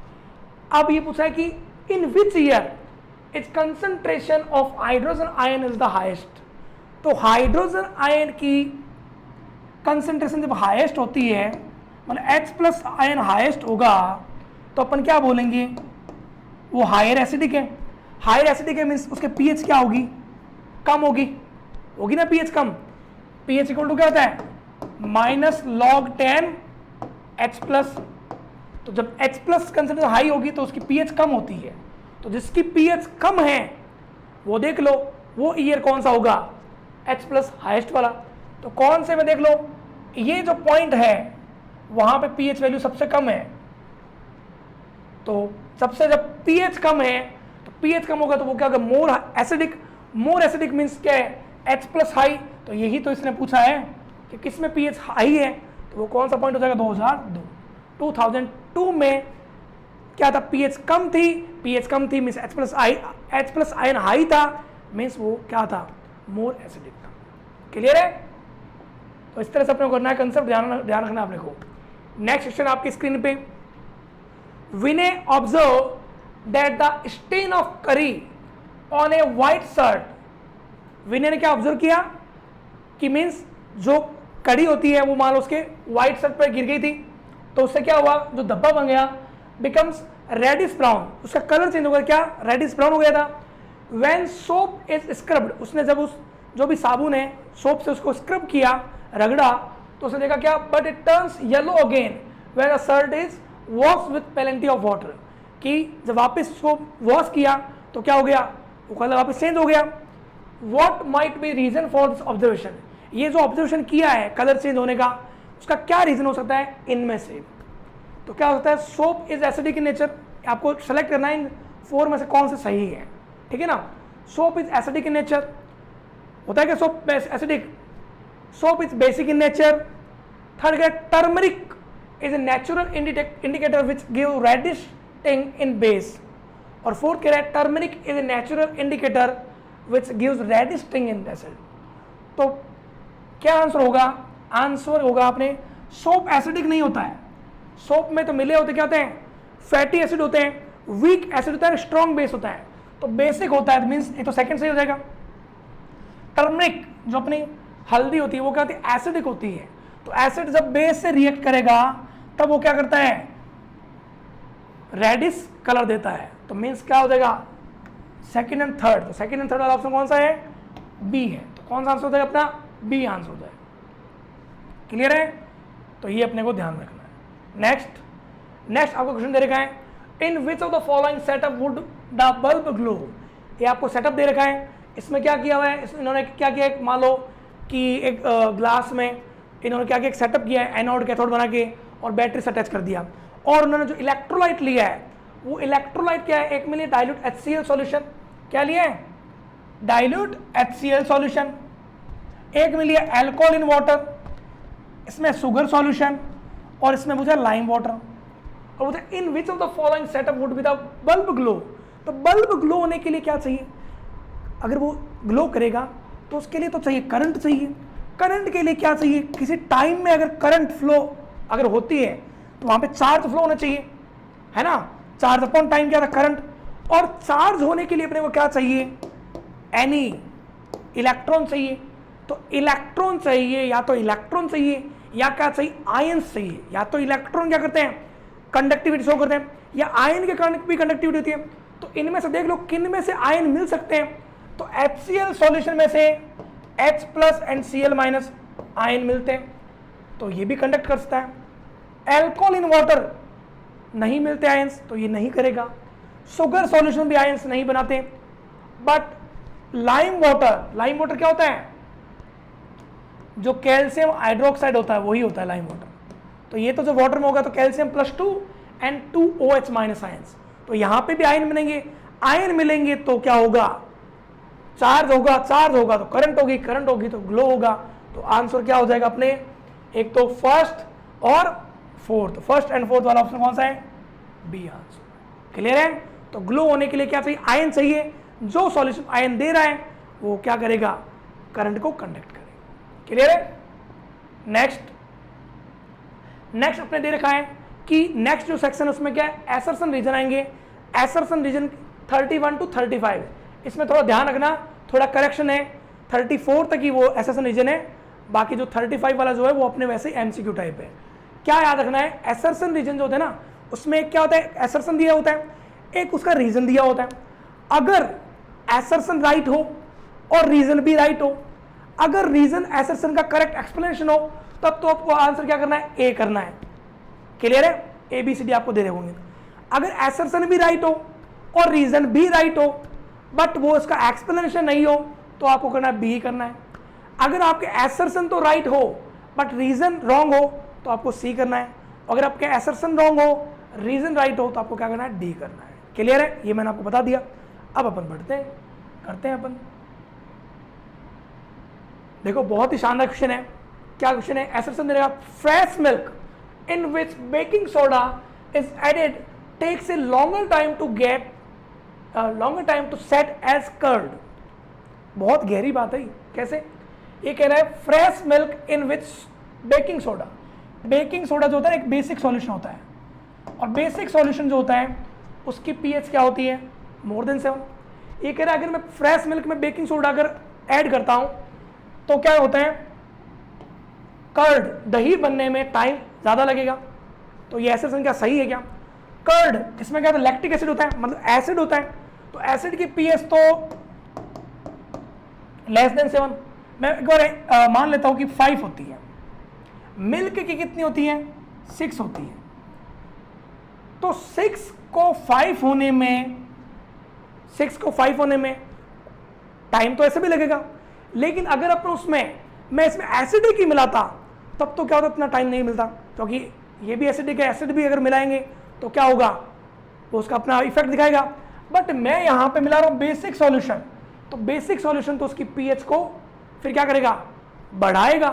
अब ये पूछा है कि in which year is concentration of hydrogen ion is the highest. तो हाइड्रोजन आयन की कंसंट्रेशन जब हाईएस्ट होती है, मतलब H+ आयन हाईएस्ट होगा, तो अपन क्या बोलेंगे, वो हायर एसिडिक है। हायर एसिडिक है मीन्स उसके पीएच क्या होगी, कम होगी, होगी ना पीएच कम। पीएच इक्वल टू क्या होता है, -log10 H+। तो जब H+ कंसंट्रेशन हाई होगी तो उसकी पीएच कम होती है, तो जिसकी पीएच कम है वो देख लो वो ईयर कौन सा होगा, H+ हाईएस्ट वाला। तो कौन से में देख लो, ये जो पॉइंट है वहां पे पीएच वैल्यू सबसे कम है, तो सबसे जब पीएच कम है तो पीएच कम होगा तो वो क्या होगा, more acidic. More acidic means क्या है, H+ हाई। तो यही तो इसने पूछा है कि किस में पीएच हाई है, तो वो कौन सा पॉइंट हो जाएगा, 2002 में क्या था, पीएच कम थी, पीएच कम थी मीन्स H+ आयन हाई था, मीन्स वो क्या था, मोर एसिडिक था। क्लियर है, तो इस तरह से अपने को करना है कंसेप्ट, ध्यान रखना अपने को। नेक्स्ट क्वेश्चन आपकी स्क्रीन पे, Vinay observe that the stain of curry on a white shirt. Vinay ने क्या ऑब्जर्व किया कि मीन्स जो कड़ी होती है वो मान लो उसके व्हाइट शर्ट पर गिर गई थी, तो उससे क्या हुआ, जो धब्बा बन गया, बिकम्स रेडिश ब्राउन, उसका कलर चेंज हो गया, क्या, रेडिश ब्राउन हो गया था। व्हेन सोप इज स्क्रब्ड, उसने जब उस जो भी साबुन है सोप से उसको स्क्रब किया, रगड़ा, तो उसने देखा क्या, but it turns yellow again when the shirt is wash with plenty of water, कि जब वापस उसको वॉश किया तो क्या हो गया, वो कलर वापस चेंज हो गया। What might be reason for this observation, ये जो ऑब्जर्वेशन किया है कलर चेंज होने का, उसका क्या रीजन हो सकता है, इनमें से। तो क्या हो सकता है, soap is acidic in nature, आपको सेलेक्ट करना है इन 4 में से कौन से सही है, ठीक है ना। Soap is acidic in nature, होता है क्या soap acidic, soap is basic in nature. Third क्या, turmeric is a natural indicator which give reddish tint in base. और फोर्थ क्या है, turmeric is a natural indicator which gives reddish tint in acid. तो क्या answer होगा, answer होगा अपने, soap acidic नहीं होता है, सोप में तो मिले होते क्या होते हैं, फैटी एसिड होते हैं, वीक एसिड होता है, स्ट्रॉन्ग बेस होता है, तो बेसिक होता है, मीन्स ये तो सेकंड सही हो जाएगा। टर्मरिक जो अपनी हल्दी होती है वो क्या होती है, एसिडिक होती है, तो एसिड जब बेस से रिएक्ट करेगा तब वो क्या करता है, रेडिश कलर देता है, तो मीन्स क्या हो जाएगा, सेकंड एंड थर्ड। तो सेकंड एंड थर्ड वाला ऑप्शन कौन सा है, बी है, तो कौन सा आंसर हो जाएगा अपना, बी आंसर हो जाएगा। क्लियर है, तो ये अपने को ध्यान रखना है। नेक्स्ट, नेक्स्ट आपको क्वेश्चन दे रखा है, in which of the following setup would the bulb glow. ये आपको सेटअप दे रखा है, इसमें क्या किया हुआ है, इन्होंने क्या किया, एक मान लो कि एक ग्लास में इन्होंने क्या किया, एक सेटअप किया है एनोड कैथोड बना के और बैटरी से अटैच कर दिया, और उन्होंने जो इलेक्ट्रोलाइट लिया है वो इलेक्ट्रोलाइट क्या है, एक में लिया डाइल्यूट HCl सॉल्यूशन, क्या लिया है, डाइल्यूट HCl सॉल्यूशन, एक में लिया अल्कोहल इन वाटर, इसमें शुगर सॉल्यूशन, और इसमें पूछा लाइम वाटर, और बोलते in which of the following setup would be the bulb glow. तो बल्ब ग्लो होने के लिए क्या चाहिए, अगर वो ग्लो करेगा तो उसके लिए तो चाहिए करंट चाहिए, करंट के लिए क्या चाहिए, किसी टाइम में अगर करंट फ्लो अगर होती है तो वहां पे चार्ज फ्लो होना चाहिए, है ना, चार्ज अपॉन टाइम क्या था, करंट, और चार्ज होने के लिए अपने को क्या चाहिए, एनी इलेक्ट्रॉन चाहिए, तो इलेक्ट्रॉन चाहिए, या तो इलेक्ट्रॉन चाहिए या क्या चाहिए, आयंस चाहिए, या तो इलेक्ट्रॉन क्या करते हैं कंडक्टिविटी शो करते हैं, या आयन के कारण भी कंडक्टिविटी होती है, तो इनमें से देख लो किन में से आयन मिल सकते हैं, तो HCl सॉल्यूशन में से H plus and Cl minus ion मिलते हैं, तो ये भी कंडक्ट कर सकता है, अल्कोहल इन वाटर नहीं मिलते आयंस तो ये नहीं करेगा, शुगर सॉल्यूशन भी आयंस नहीं बनाते, बट लाइम वाटर क्या होता है, जो कैल्शियम हाइड्रोक्साइड होता है वही होता है लाइम वाटर, तो ये तो जो वाटर में होगा तो calcium +2 and 2OH minus ions, तो यहां पे भी आयन मिलेंगे, आयन मिलेंगे तो क्या होगा, चार्ज होगा, चार्ज होगा तो करंट होगी, करंट होगी तो ग्लो होगा, तो आंसर क्या हो जाएगा अपने, एक तो फर्स्ट और फोर्थ, फर्स्ट एंड फोर्थ वाला ऑप्शन कौन सा है, बी आंसर। क्लियर है, तो ग्लो होने के लिए क्या चाहिए, आयन चाहिए, जो सॉल्यूशन आयन दे रहा है वो क्या करेगा, करंट को कंडक्ट करेगा। क्लियर है, नेक्स्ट अपने दे रखा है कि नेक्स्ट जो सेक्शन है उसमें क्या है, एसर्सन रीजन आएंगे, एसर्सन रीजन 31 to 35, इसमें थोड़ा ध्यान रखना, थोड़ा करेक्शन है, 34 तक ही वो एसर्सन रीजन है, बाकी जो 35 वाला जो है वो अपने वैसे MCQ टाइप है। क्या याद रखना है, एसर्सन रीजन जो होता है ना उसमें क्या होता है, एसर्सन दिया होता है, एक उसका रीजन दिया होता है, अगर एसर्सन राइट हो और रीजन भी राइट हो, अगर रीजन एसर्सन का करेक्ट एक्सप्लेनेशन हो तब तो आपको आंसर क्या करना है, ए करना है। क्लियर है, ABCD आपको दे रहे होंगे, अगर एसर्सन भी राइट हो और रीजन भी राइट हो बट वो इसका एक्सप्लेनेशन नहीं हो तो आपको करना है बी करना है, अगर आपके एसर्सन तो राइट हो बट रीजन रॉन्ग हो तो आपको सी करना है, अगर आपके एसर्सन रॉन्ग हो रीजन राइट हो तो आपको क्या करना है, डी करना है। क्लियर है, ये मैंने आपको बता दिया। अब अपन बढ़ते हैं, करते हैं अपन, देखो बहुत ही शानदार क्वेश्चन है। क्या क्वेश्चन है, एसर्सन दे रहा, fresh milk in which baking soda is added takes a longer time to set as curd. बहुत गहरी बात है, कैसे, ये कह रहा है fresh milk in which baking soda जो होता है एक बेसिक सॉल्यूशन होता है, और बेसिक सॉल्यूशन जो होता है उसकी pH क्या होती है, मोर देन 7। ये कह रहा है अगर मैं फ्रेश मिल्क में बेकिंग सोडा अगर ऐड करता हूं तो क्या होता है, कर्ड दही बनने में टाइम ज्यादा लगेगा, तो ये एसर्सन क्या सही है क्या, कर्ड इसमें क्या होता है, लैक्टिक एसिड होता है, मतलब एसिड होता है, तो एसिड की pH तो लेस देन 7, मैं एक बार मान लेता हूं कि 5 होती है, मिल्क की कितनी होती है, 6 होती है, तो 6 को 5 होने में टाइम तो ऐसे भी लगेगा, लेकिन अगर अपन मैं इसमें एसिडिक ही मिलाता तब तो क्या होता, इतना टाइम नहीं मिलता, क्योंकि ये भी एसिडिक है, एसिड भी अगर मिलाएंगे तो क्या होगा, वो उसका अपना इफेक्ट दिखाएगा, बट मैं यहां पे मिला रहा हूं बेसिक सॉल्यूशन, तो बेसिक सॉल्यूशन तो उसकी pH को फिर क्या करेगा, बढ़ाएगा,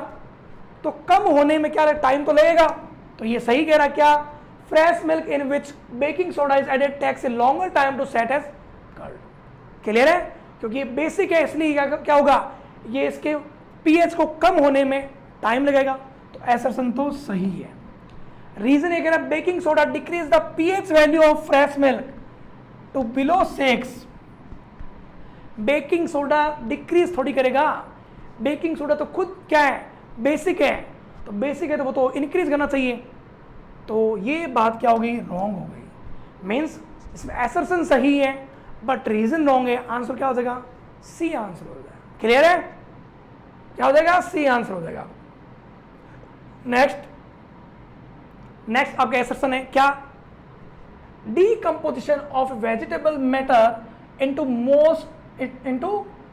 तो कम होने में क्या टाइम तो लगेगा, तो ये सही कह रहा क्या, fresh milk in which baking soda is added takes a longer time to set as curd. Clear है, क्योंकि ये बेसिक है इसलिए क्या होगा, ये इसके pH को कम होने में टाइम लगेगा, तो एसर्सन तो सही है। रीजन ये कह रहा है baking soda decrease the pH value of fresh milk to below 6। Baking soda decrease थोड़ी करेगा, बेकिंग सोडा तो खुद क्या है, बेसिक है, तो बेसिक है तो वो तो इंक्रीज करना चाहिए, तो ये बात क्या हो गई, रॉन्ग हो गई, मीन्स इसमें एसर्सन सही है बट रीजन रॉन्ग है, आंसर क्या हो जाएगा, सी आंसर हो जाएगा। क्लियर है, क्या हो जाएगा, सी आंसर हो जाएगा। नेक्स्ट आपका एसर्सन है क्या, decomposition of vegetable matter into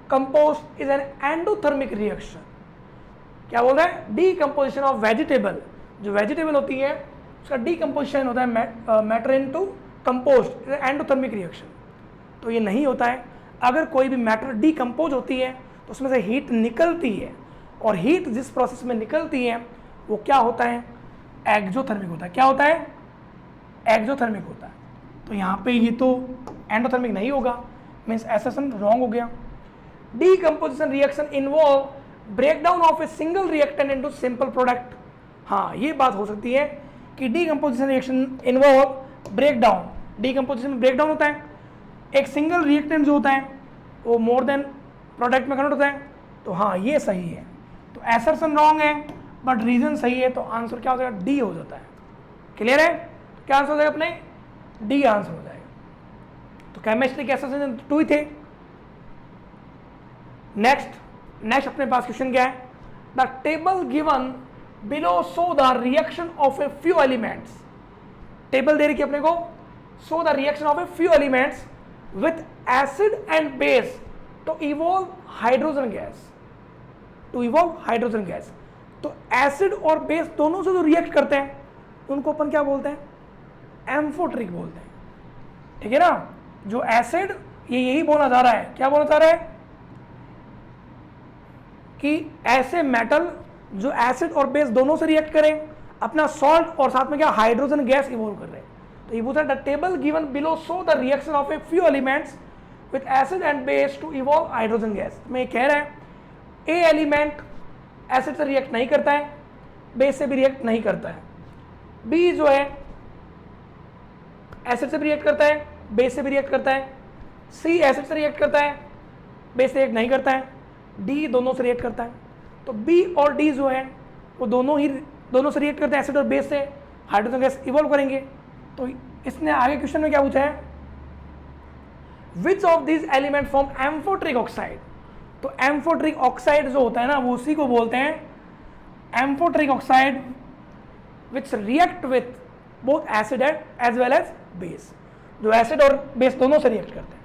compost is an endothermic reaction. क्या बोल रहा है? डीकम्पोजिशन ऑफ वेजिटेबल, जो वेजिटेबल होती है उसका डीकम्पोजिशन होता है matter into compost, endothermic reaction. तो ये नहीं होता है. अगर कोई भी मैटर डीकम्पोज होती है तो उसमें से हीट निकलती है, और हीट जिस प्रोसेस में निकलती है वो क्या होता है? एक्सोथर्मिक होता है. क्या होता है? एक्सोथर्मिक होता है. तो यहाँ पे ये तो एंडोथर्मिक नहीं होगा, मीन्स एसेशन रॉन्ग हो गया. Decomposition reaction involve breakdown of a single reactant into simple product. हाँ, ये बात हो सकती है कि decomposition reaction involve breakdown. Decomposition में ब्रेकडाउन होता है, एक सिंगल रिएक्टेंट जो होता है वो मोर देन प्रोडक्ट में कन्वर्ट होता है. तो हाँ, ये सही है. तो एसर्शन रॉन्ग है बट रीजन सही है, तो आंसर क्या हो जाएगा? डी हो जाता है. क्लियर है? क्या आंसर हो जाएगा अपने? डी आंसर हो जाएगा. तो केमिस्ट्री के एसर्शन 2 ही थे. नेक्स्ट अपने पास क्वेश्चन क्या है? The table given below show the reaction of a few elements. Table दे रही है अपने को, show the reaction of a few elements with acid and base to evolve hydrogen gas. तो एसिड और बेस दोनों से जो रिएक्ट करते हैं उनको अपन क्या बोलते हैं? एम्फोटेरिक बोलते हैं. ठीक है ना? जो एसिड, ये यही बोलना चाह रहा है. क्या बोलना चाह रहा है? कि ऐसे मेटल जो एसिड और बेस दोनों से रिएक्ट करें, अपना सॉल्ट और साथ में क्या हाइड्रोजन गैस इवॉल्व कर रहे हैं. तो ये बोलता है the table given below show the reaction of a few elements with acid and base to evolve hydrogen gas. में ये कह रहा है ए एलिमेंट एसिड से रिएक्ट नहीं करता है, बेस से भी रिएक्ट नहीं करता है. बी जो है एसिड से भी रिएक्ट करता है, बेस से भी रिएक्ट करता है. सी एसिड से रिएक्ट करता है, बेस से रिएक्ट नहीं करता है. डी दोनों से रिएक्ट करता है. तो बी और डी जो है वो दोनों से रिएक्ट करते हैं, एसिड और बेस से हाइड्रोजन गैस इवॉल्व करेंगे. तो इसने आगे क्वेश्चन में क्या पूछा है? Which of this element form amphoteric oxide. तो एम्फोटेरिक ऑक्साइड जो होता है ना, वो उसी को बोलते हैं amphoteric oxide which react with both acid as well as base. जो एसिड और बेस दोनों से रिएक्ट करते हैं.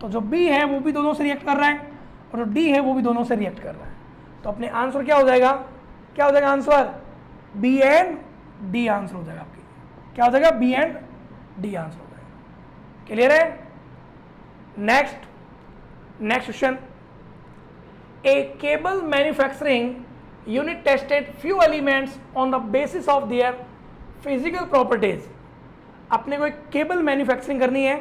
तो जो बी है वो भी दोनों से रिएक्ट कर रहा है, और जो डी है वो भी दोनों से रिएक्ट कर रहा है. तो अपने आंसर क्या हो जाएगा? क्या हो जाएगा answer? B and D answer हो जाएगा आपकी. क्या हो जाएगा? बी एंड डी आंसर हो जाएगा. क्लियर है? Next question. A cable manufacturing unit tested few elements on the basis of their physical properties. अपने को एक केबल मैन्युफैक्चरिंग करनी है,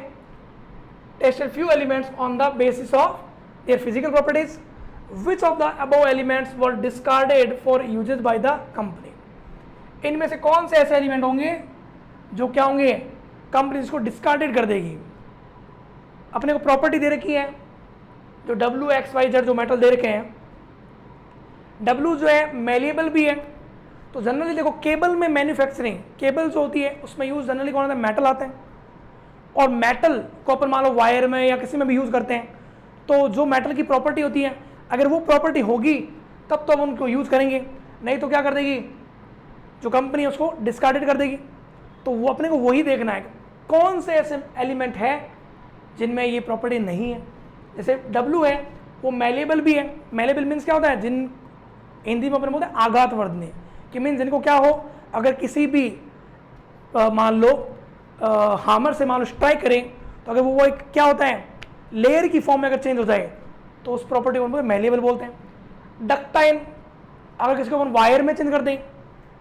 tested few elements on the basis of their physical properties. Which of the above elements were discarded for uses by the company? इनमें से कौन से ऐसे एलिमेंट होंगे जो क्या होंगे? कंपनी इसको डिस्कार्डेड कर देगी. अपने को प्रॉपर्टी दे रखी है जो WXYZ जो मेटल दे रखे हैं. W जो है मेलिएबल भी है. तो जनरली देखो केबल में मैन्युफैक्चरिंग, केबल जो होती है उसमें यूज जनरली कौन होता है? मेटल आते हैं. और मेटल को अपन मान लो वायर में या किसी में भी यूज करते हैं. तो जो मेटल की प्रॉपर्टी होती है, अगर वो प्रॉपर्टी होगी तब तो हम उनको यूज़ करेंगे, नहीं तो क्या कर देगी जो कंपनी उसको डिस्कार्डेड कर देगी. तो वो अपने को वही देखना है कौन से ऐसे एलिमेंट है जिनमें ये प्रॉपर्टी नहीं है. जैसे W है वो मेलेबल भी है. मेलेबल मीन्स क्या होता है? जिन हिंदी में अपने बोलते हैं आघात वर्धनीय, कि मीन्स जिनको क्या हो, अगर किसी भी मान लो हामर से मान लो स्ट्राइक करें तो अगर वो एक क्या होता है लेयर की फॉर्म में अगर चेंज हो जाए तो उस प्रॉपर्टी को मेलेबल बोलते हैं. डक्टाइल, अगर किसी को अपन वायर में चेंज कर दें,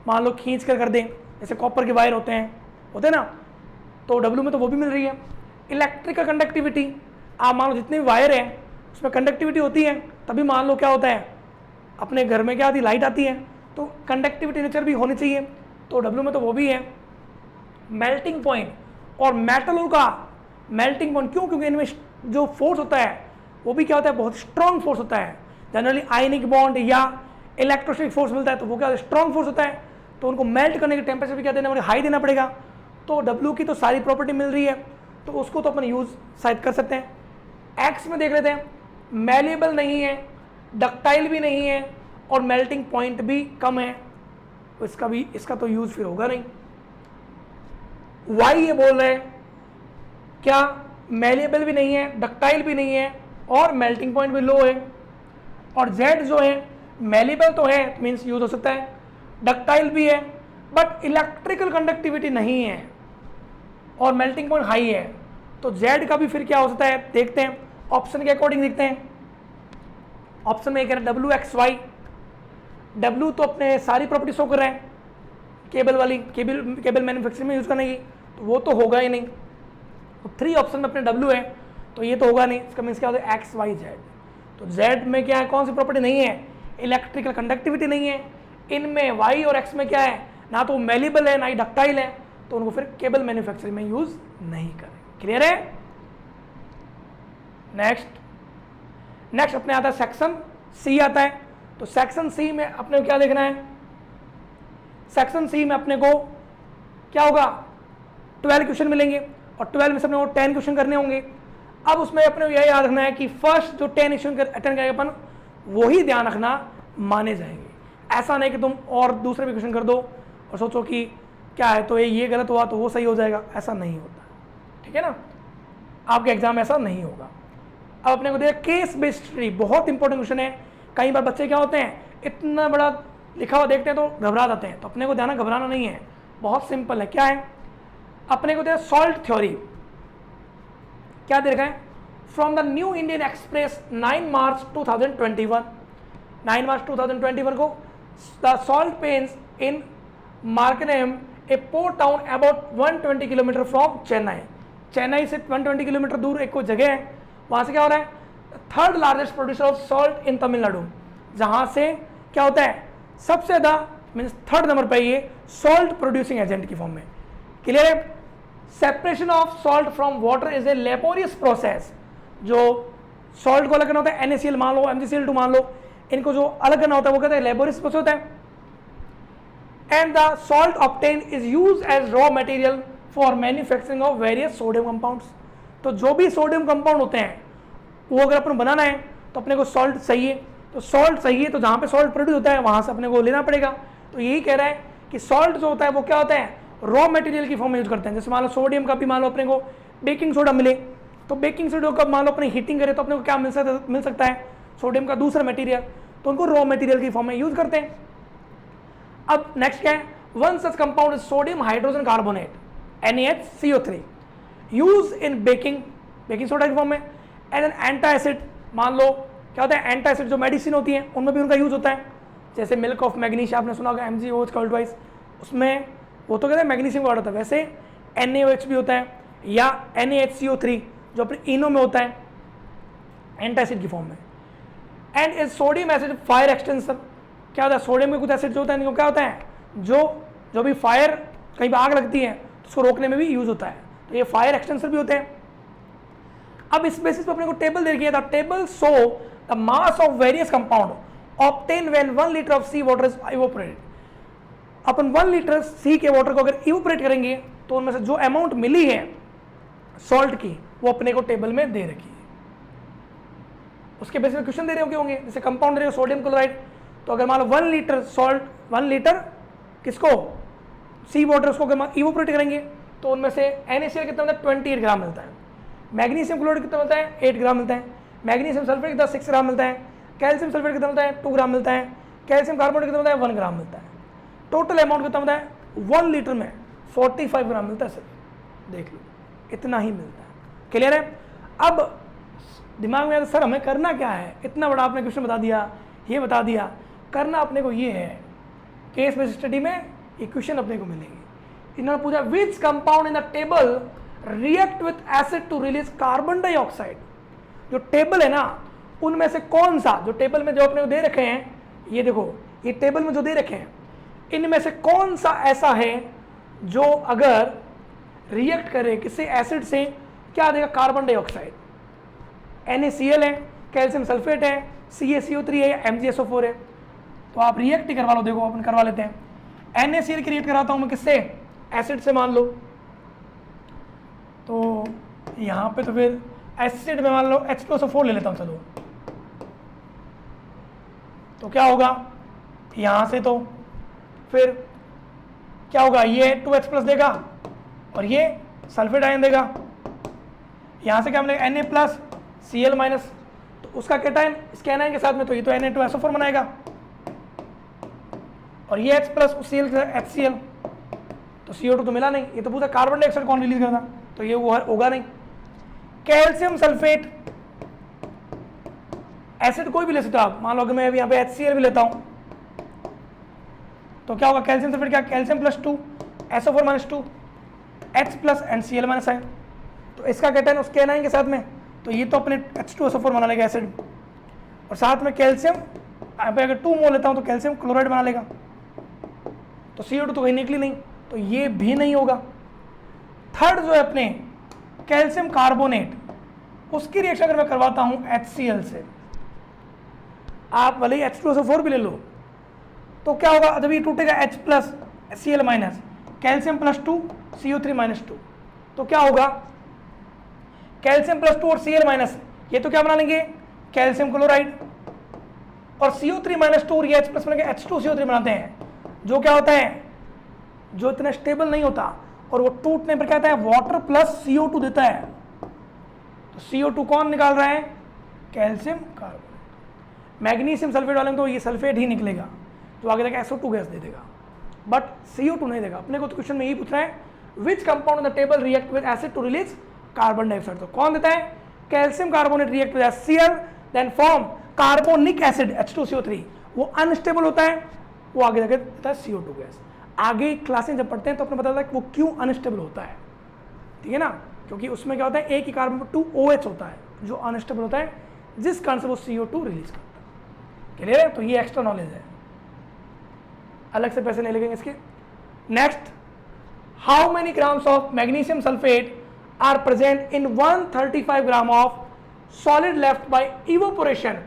मान लो खींच कर दें, जैसे कॉपर के वायर होते हैं ना, तो W में तो वो भी मिल रही है. इलेक्ट्रिकल कंडक्टिविटी, आप मान लो जितने भी वायर हैं उसमें कंडक्टिविटी होती है, तभी मान लो क्या होता है अपने घर में क्या आती है? लाइट आती है. तो कंडक्टिविटी नेचर भी होनी चाहिए, तो W में तो वो भी है. मेल्टिंग पॉइंट, और मेटलों का मेल्टिंग पॉइंट क्यों? क्योंकि इनमें जो फोर्स होता है वो भी क्या होता है? बहुत स्ट्रॉन्ग फोर्स होता है. जनरली आयनिक बॉन्ड या इलेक्ट्रोस्टैटिक फोर्स मिलता है तो वो क्या स्ट्रॉन्ग फोर्स होता है. तो उनको मेल्ट करने के टेम्परेचर भी क्या देना पड़ेगा? हाई देना पड़ेगा. तो W की तो सारी प्रॉपर्टी मिल रही है, तो उसको तो अपन यूज शायद कर सकते हैं. X में देख लेते हैं, मेलेबल नहीं है, डक्टाइल भी नहीं है, और मेल्टिंग पॉइंट भी कम है, तो इसका तो यूज फिर होगा नहीं. Y ये बोल रहे हैं क्या मेलिएबल भी नहीं है, डक्टाइल भी नहीं है और मेल्टिंग पॉइंट भी लो है। और Z जो है मेलिएबल तो है, मीन्स यूज हो सकता है, डक्टाइल भी है बट इलेक्ट्रिकल कंडक्टिविटी नहीं है और मेल्टिंग पॉइंट हाई है। तो Z का भी फिर क्या हो सकता है देखते हैं, ऑप्शन के अकॉर्डिंग देखते हैं। ऑप्शन में कह रहे हैं WXY, W तो अपने सारी प्रॉपर्टी शो कर रहे हैं केबल वाली, केबल मैन्युफैक्चरिंग में यूज करने की, तो वो तो होगा ही नहीं। तो 3 ऑप्शन में अपने W है तो ये तो होगा नहीं, इसका मीन्स क्या होता है XYZ। तो Z में क्या है, कौन सी प्रॉपर्टी नहीं है, इलेक्ट्रिकल कंडक्टिविटी नहीं है। इनमें Y और X में क्या है, ना तो मेलिएबल है ना ही डक्टाइल है, तो उनको फिर केबल मैन्युफैक्चरिंग में यूज नहीं करें। क्लियर है? नेक्स्ट अपने आता है सेक्शन C आता है। तो सेक्शन C में अपने को क्या देखना है, सेक्शन C में अपने को क्या होगा, 12 क्वेश्चन मिलेंगे और 12 में से अपने को 10 क्वेश्चन करने होंगे। अब उसमें अपने को यह याद रखना है कि फर्स्ट जो 10 क्वेश्चन अटेंड करेंगे अपन, वही ध्यान रखना माने जाएंगे। ऐसा नहीं कि तुम और दूसरे भी क्वेश्चन कर दो और सोचो कि क्या है तो ये गलत हुआ तो वो सही हो जाएगा, ऐसा नहीं होता। ठीक है ना, आपके एग्जाम में ऐसा नहीं होगा। अब अपने को देखिए केस बेस्ड स्टडी, बहुत इंपॉर्टेंट क्वेश्चन है। कई बार बच्चे क्या होते हैं, इतना बड़ा लिखा हुआ देखते हैं तो घबरा जाते हैं, तो अपने को ध्यान घबराना नहीं है, बहुत सिंपल है। क्या है, अपने को देखिए सॉल्ट थ्योरी क्या दे रखा है, from the New Indian Express 9 March 2021, 9 March 2021 को the salt pans in Marakkanam a port town about 120 kilometre from Chennai. Chennai से 120 किलोमीटर दूर एक कोई जगह है, वहाँ से क्या हो रहा है, 3rd largest producer of salt in Tamil Nadu, जहाँ से क्या होता है सबसे ज़्यादा, मीन्स 3rd नंबर पर ये सॉल्ट प्रोड्यूसिंग एजेंट की फॉर्म में। क्लियर है? Separation of salt from water is a laborious process. जो सॉल्ट को अलग करना होता है, NaCl मान लो, MgCl2 मान लो, इनको जो अलग करना होता है वो कहते हैं लेबोरियस प्रोसेस होता है। And the salt obtained is used as raw material for manufacturing of various sodium compounds. तो जो भी सोडियम कंपाउंड होते हैं वो अगर अपन बनाना है तो अपने को सॉल्ट चाहिए, तो सॉल्ट चाहिए तो जहाँ पे सॉल्ट प्रोड्यूस होता है वहाँ से अपने को लेना पड़ेगा। तो यही कह रहा है कि सॉल्ट जो होता है वो क्या होता है, रॉ मटेरियल की फॉर्म में यूज करते हैं। जैसे मान लो सोडियम का भी मान लो अपने को बेकिंग सोडा मिले, तो बेकिंग सोडा का मान लो अपने हीटिंग करें तो अपने को क्या मिल सकता है, सोडियम का दूसरा मटेरियल, तो उनको रॉ मटेरियल की फॉर्म में यूज करते हैं। अब नेक्स्ट क्या है, one such compound is sodium hydrogen carbonate NaHCO3 use in baking soda की फॉर्म में। एंड एन एंटासिड, मान लो क्या होता है, एंटासिड जो मेडिसिन होती है उनमें भी उनका यूज होता है। जैसे मिल्क ऑफ मैग्नीशिया आपने सुना होगा, MgOH कॉल्टवाइज, उसमें वो तो कहते हैं मैग्नीशियम का होता है, वैसे NaOH भी होता है, या NaHCO3 जो अपने इनो में होता है एंटासिड की फॉर्म में। And is sodium acid fire extension, क्या होता है, सोडियम में कुछ एसिड जो होता है इनको क्या होता है, जो भी फायर कहीं पर आग लगती है तो उसको रोकने में भी यूज होता है, तो ये फायर एक्सटेंसर भी होते हैं। अब इस बेसिस पर अपने को टेबल दे दिया था, table show the mass of various compound obtain when 1 litre of sea water is evaporated. अपन 1 लीटर सी के वाटर को अगर इवोपरेट करेंगे तो उनमें से जो अमाउंट मिली है सॉल्ट की वो अपने को टेबल में दे रखी है। उसके बेसिस पे क्वेश्चन दे रहे होंगे, जैसे कंपाउंड दे रहे हो सोडियम क्लोराइड, तो अगर मान लो 1 लीटर सॉल्ट, 1 लीटर किसको, सी वाटर, उसको अगर इवोपरेट करेंगे तो उनमें से NaCl कितना मिलता है, 28 ग्राम मिलता है। मैग्नीशियम क्लोराइड कितना मिलता है, 8 ग्राम मिलता है। मैग्नीशियम सल्फेट कितना 6 ग्राम मिलता है। कैल्शियम सल्फेट कितना मिलता है, 2 ग्राम मिलता है। कैल्शियम कार्बोनेट कितना मिलता है, 1 ग्राम मिलता है। टोटल अमाउंट कितना मिलता है 1 लीटर में 45 ग्राम मिलता है सिर्फ, देख लो इतना ही मिलता है। क्लियर है? अब दिमाग में सर हमें करना क्या है, इतना बड़ा आपने क्वेश्चन बता दिया, ये बता दिया, करना अपने को ये है, केस बेस्ड स्टडी में ये क्वेश्चन अपने को मिलेंगे। इन्होंने पूछा which compound in the table react with acid to release carbon dioxide. जो टेबल है ना उनमें से कौन सा, जो टेबल में जो अपने को दे रखे हैं, ये देखो ये टेबल में जो दे रखे हैं, इनमें से कौन सा ऐसा है जो अगर रिएक्ट करे किसी एसिड से क्या देगा, कार्बन डाइऑक्साइड। NaCl है, कैल्शियम सल्फेट है, CaCO3 है, MgSO4 है। तो आप रिएक्ट ही करवा लो, देखो अपन करवा लेते हैं। NaCl की रिएक्ट कराता हूँ मैं किससे, एसिड से मान लो, तो यहाँ पे तो फिर एसिड में मान लो H2SO4 ले लेता हूँ, चलो तो क्या होगा यहाँ से, तो फिर क्या होगा, ये 2H+ देगा और ये सल्फेट आयन देगा, यहाँ से क्या मिलेगा Na+ Cl-, तो उसका कैटायन इसके एनायन के साथ में, तो ये तो Na2SO4 बनाएगा, और ये H+ Cl HCl, तो CO2 तो मिला नहीं, ये तो पूरा कार्बन डाइऑक्साइड कौन रिलीज करता, तो ये वो होगा नहीं। कैल्शियम सल्फेट एसिड कोई भी ले सकते हो आप, मान लो कि मैं यहाँ पे HCl भी लेता हूँ, तो क्या होगा कैल्शियम सल्फेट, क्या calcium +2 SO4 - 2 H+ and Cl- है, तो इसका कैटायन उसके एनायन के साथ में, तो ये तो अपने H2SO4 बना लेगा एसिड, और साथ में कैल्शियम यहाँ पे अगर 2 मोल लेता हूँ तो कैल्शियम क्लोराइड बना लेगा, तो CO2 तो कहीं निकली नहीं, तो ये भी नहीं होगा। थर्ड जो है अपने कैल्शियम कार्बोनेट, उसकी रिएक्शन अगर मैं करवाता हूँ HCl से, आप भले ही H2SO4 भी ले लो, तो क्या होगा जब ये टूटेगा H+ Cl-, कैल्शियम +2 CO3 - 2, तो क्या होगा कैल्शियम +2 और Cl-, ये तो क्या बना लेंगे कैल्शियम क्लोराइड, और CO3 - 2 और ये H+ बना के H2CO3 बनाते हैं, जो क्या होता है जो इतना स्टेबल नहीं होता, और वो टूटने पर क्या होता है वाटर + CO2 देता है, तो CO2 कौन निकाल रहा है कैल्शियम कार्बोनेट। मैग्नीशियम सल्फेट वाले में तो ये सल्फेट ही निकलेगा, तो आगे जाकर SO2 गैस दे देगा, बट CO2 नहीं देगा। अपने को तो क्वेश्चन में यही पूछ रहा है which compound on the table react with acid to release carbon dioxide, तो कौन देता है calcium carbonate react with HCl then form carbonic acid H2CO3, वो अनस्टेबल होता है, वो आगे जाकर देता है CO2 गैस। आगे क्लासें जब पढ़ते हैं तो अपने पता चलता है कि वो क्यों अनस्टेबल होता है, ठीक है ना, क्योंकि उसमें क्या होता है एक ही कार्बन पर 2 OH होता है जो अनस्टेबल होता है, जिस कारण से वो CO2 रिलीज करता है। क्लियर है, तो ये एक्स्ट्रा नॉलेज है, अलग से पैसे नहीं लगेंगे इसके। Next, how many grams of magnesium sulphate are present in 135 gram of solid left by evaporation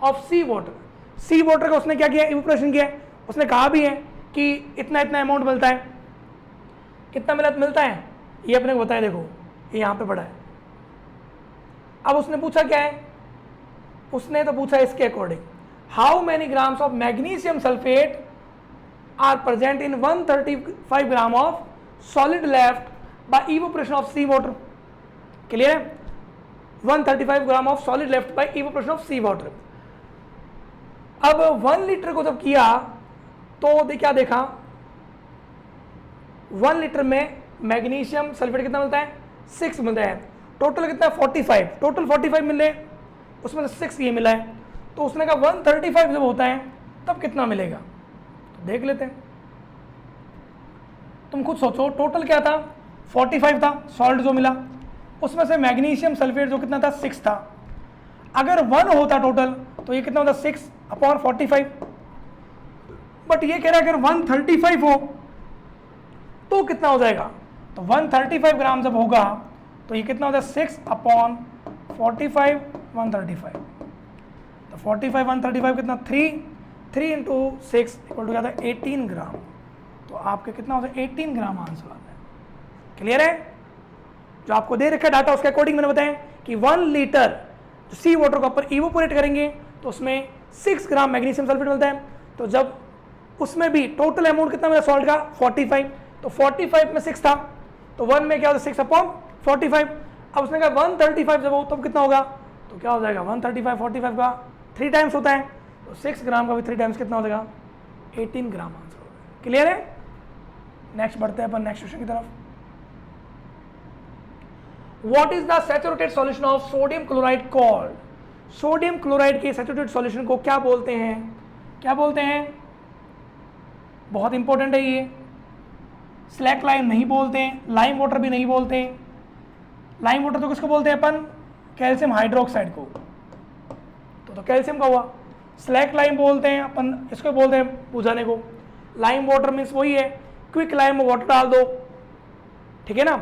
of sea water. Sea water का उसने क्या किया इवोपोरेशन किया, उसने कहा भी है कि इतना इतना अमाउंट मिलता है, कितना मिलता है ये अपने को बताया, देखो ये यहाँ पे पड़ा है। अब उसने पूछा क्या है, उसने तो पूछा इसके according how many grams of magnesium sulphate are present in 135 gram of solid left by evaporation of sea water. Clear है, 135 gram of solid left by evaporation of sea water. अब 1 लीटर को जब किया तो क्या देखा 1 लीटर में magnesium sulphate कितना मिलता है 6 मिलता है, टोटल कितना 45, टोटल 45 मिले, उसमें से 6 ये मिला है, तो उसने कहा 135 जब होता है तब कितना मिलेगा, तो देख लेते हैं। तुम खुद सोचो टोटल क्या था 45 था सॉल्ट जो मिला, उसमें से मैग्नीशियम सल्फेट जो कितना था 6 था, अगर 1 होता टोटल तो ये कितना होता 6/45, बट ये कह रहा है अगर 135 हो तो कितना हो जाएगा, तो 135 ग्राम जब होगा तो ये कितना होता है 6/45 135, तो 45 135 कितना 3 × 6 इक्वल टू क्या था 18 ग्राम, तो आपके कितना होता है 18 ग्राम आंसर आता है। क्लियर है, जो आपको दे रखा डाटा उसके अकॉर्डिंग मैंने बताया कि 1 लीटर जो सी वाटर को ऊपर इवोपोरेट करेंगे तो उसमें 6 ग्राम मैग्नीशियम सल्फेट मिलता है, तो जब उसमें भी टोटल अमाउंट कितना मिला सॉल्ट का 45, तो 45 में 6 था, तो 1 में क्या होता है 6/45। अब उसने कहा 135 जब हो तब कितना होगा, तो क्या हो जाएगा 135 45 का 3 टाइम्स होता है, तो 6 ग्राम का भी 3 टाइम्स कितना हो जाएगा 18 ग्राम आंसर होगा। क्लियर है, नेक्स्ट बढ़ते हैं अपन नेक्स्ट क्वेश्चन की तरफ। What is the saturated solution of sodium chloride called, sodium chloride के सैचुरेटेड सॉल्यूशन को क्या बोलते हैं, क्या बोलते हैं, बहुत इंपॉर्टेंट है ये, स्लैक लाइम नहीं बोलते, लाइम वाटर भी नहीं बोलते, लाइम वाटर तो किसको बोलते हैं अपन कैल्शियम हाइड्रोक्साइड को, तो कैल्शियम का हुआ, स्लैक लाइम बोलते हैं अपन इसको बोलते हैं बुझाने को, लाइम वाटर मीन्स वही है क्विक लाइम में वाटर डाल दो, ठीक है ना,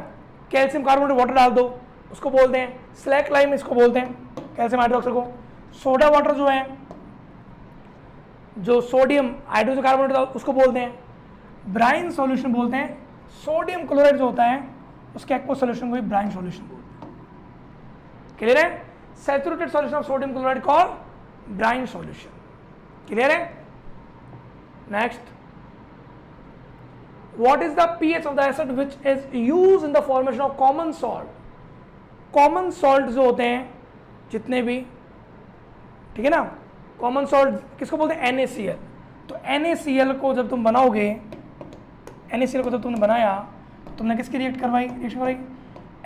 कैल्शियम कार्बोनेट वाटर डाल दो उसको बोलते हैं स्लैक लाइम, इसको बोलते हैं कैल्शियम हाइड्रोक्साइड को। सोडा वाटर जो है जो सोडियम हाइड्रोजन कार्बोनेट उसको बोलते हैं ब्राइन सॉल्यूशन बोलते हैं, सोडियम क्लोराइड जो होता है उसके एक्वा सॉल्यूशन को भी ब्राइन सॉल्यूशन बोलते हैं। क्लियर है, saturated solution of sodium chloride called brine solution. Clear है, next, what is the pH of the acid which is used in the formation of common salt, common salt जो होते हैं जितने भी, ठीक है ना, कॉमन सॉल्ट किसको बोलते हैं, NaCl। तो NaCl को जब तुम बनाओगे, NaCl को जब तुमने बनाया तो तुमने किसकी रिएक्शन करवाई,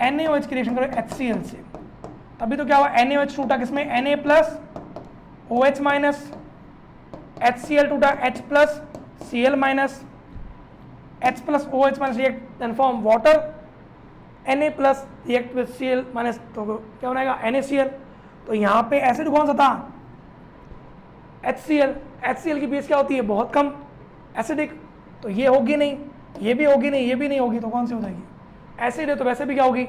NaOH की रिएक्शन करवाई HCl से। तभी तो क्या हुआ, NaOH टूटा किसमें, Na plus OH minus, HCl टूटा H plus Cl minus, H plus OH minus react and form water, Na plus react with Cl minus, तो क्या बनाएगा NaCl। तो यहाँ पे एसिड कौन सा था, HCl। HCl की बेस क्या होती है, बहुत कम एसिडिक, तो ये होगी नहीं, ये भी होगी नहीं, ये भी नहीं होगी, तो कौन सी हो जाएगी, एसिड है तो वैसे भी क्या होगी,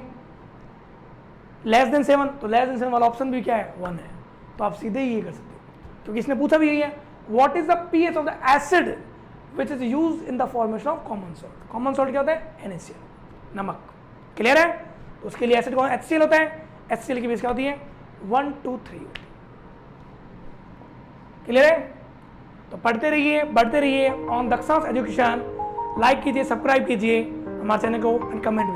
लेस देन 7, तो लेस देन 7 वाला ऑप्शन भी क्या है, 1 है। तो आप सीधे ही ये कर सकते हो, क्योंकि इसने पूछा भी यही है, what is the pH of the acid which is use in the formation of common salt. Common salt क्या होता है, NaCl, नमक। क्लियर है, तो उसके लिए एसिड कौन, HCl होता है, HCl की बेस क्या होती है, 1 2 3 होती है। क्लियर है, तो पढ़ते रहिए, बढ़ते रहिए ऑन दक्षांश एजुकेशन। लाइक कीजिए, सब्सक्राइब कीजिए हमारे चैनल को एंड कमेंट